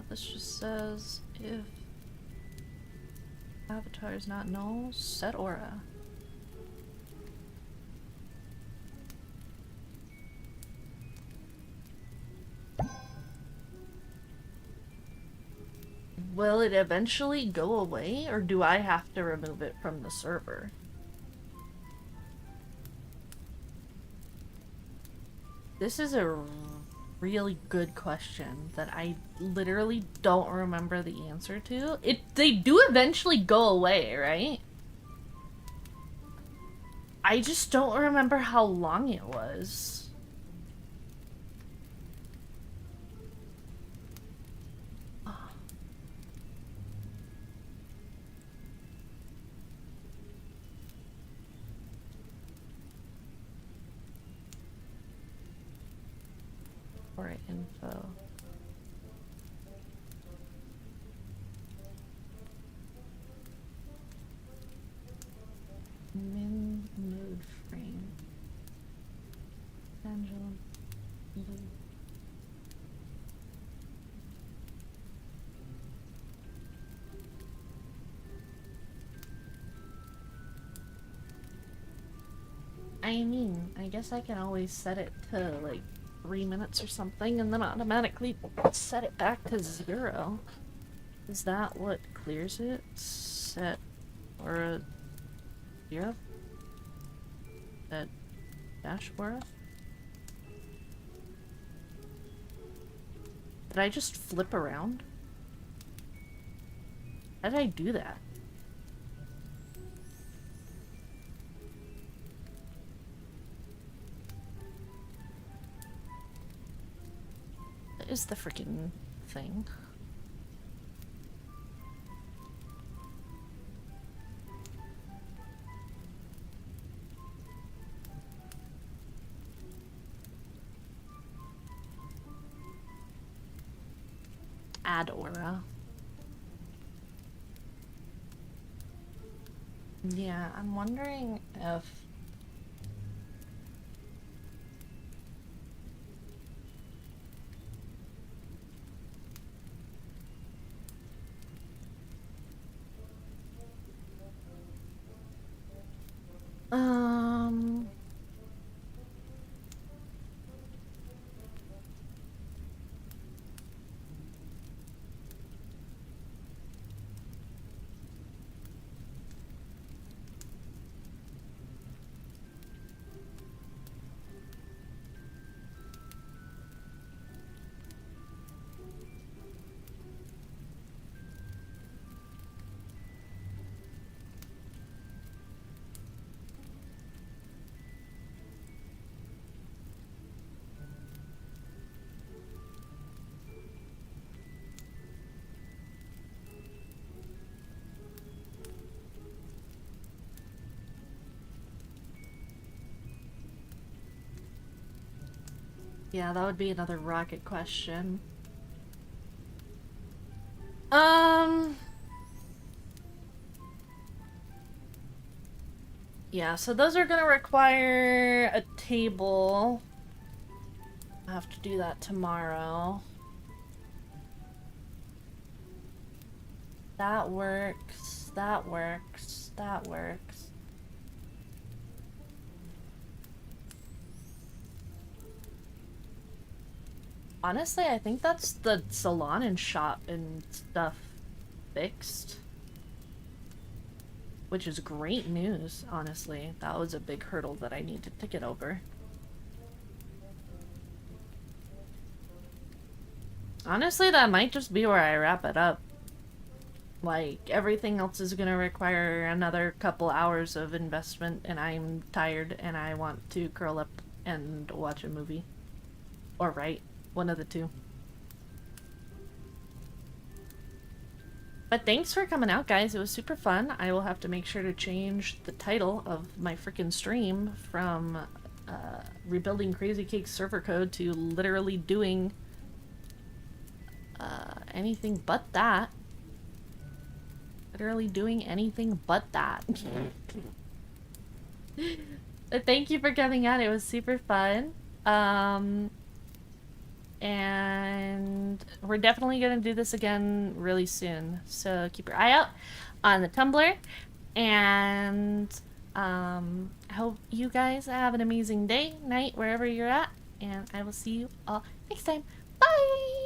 this just says if avatar is not null, set aura. Will it eventually go away, or do I have to remove it from the server? This is a really good question that I literally don't remember the answer to. They do eventually go away, right? I just don't remember how long it was. Or info. Min mood frame. Angela. I mean, I guess I can always set it to like 3 minutes or something and then automatically set it back to 0. Is that what clears it? Set or 0? Set dash aura? Did I just flip around? How did I do that? What is the freaking thing? Add aura. Yeah, I'm wondering if... Yeah, that would be another rocket question. Yeah, so those are gonna require a table. I have to do that tomorrow. That works, that works, that works. Honestly, I think that's the salon and shop and stuff fixed. Which is great news, honestly. That was a big hurdle that I needed to get over. Honestly, that might just be where I wrap it up. Like, everything else is gonna require another couple hours of investment, and I'm tired and I want to curl up and watch a movie. Or write. One of the two. But thanks for coming out, guys. It was super fun. I will have to make sure to change the title of my freaking stream from Rebuilding Crazy Cake's server code to literally doing anything but that. Literally doing anything but that. But thank you for coming out. It was super fun. And we're definitely gonna do this again really soon. So keep your eye out on the Tumblr. And I hope you guys have an amazing day, night, wherever you're at. And I will see you all next time. Bye!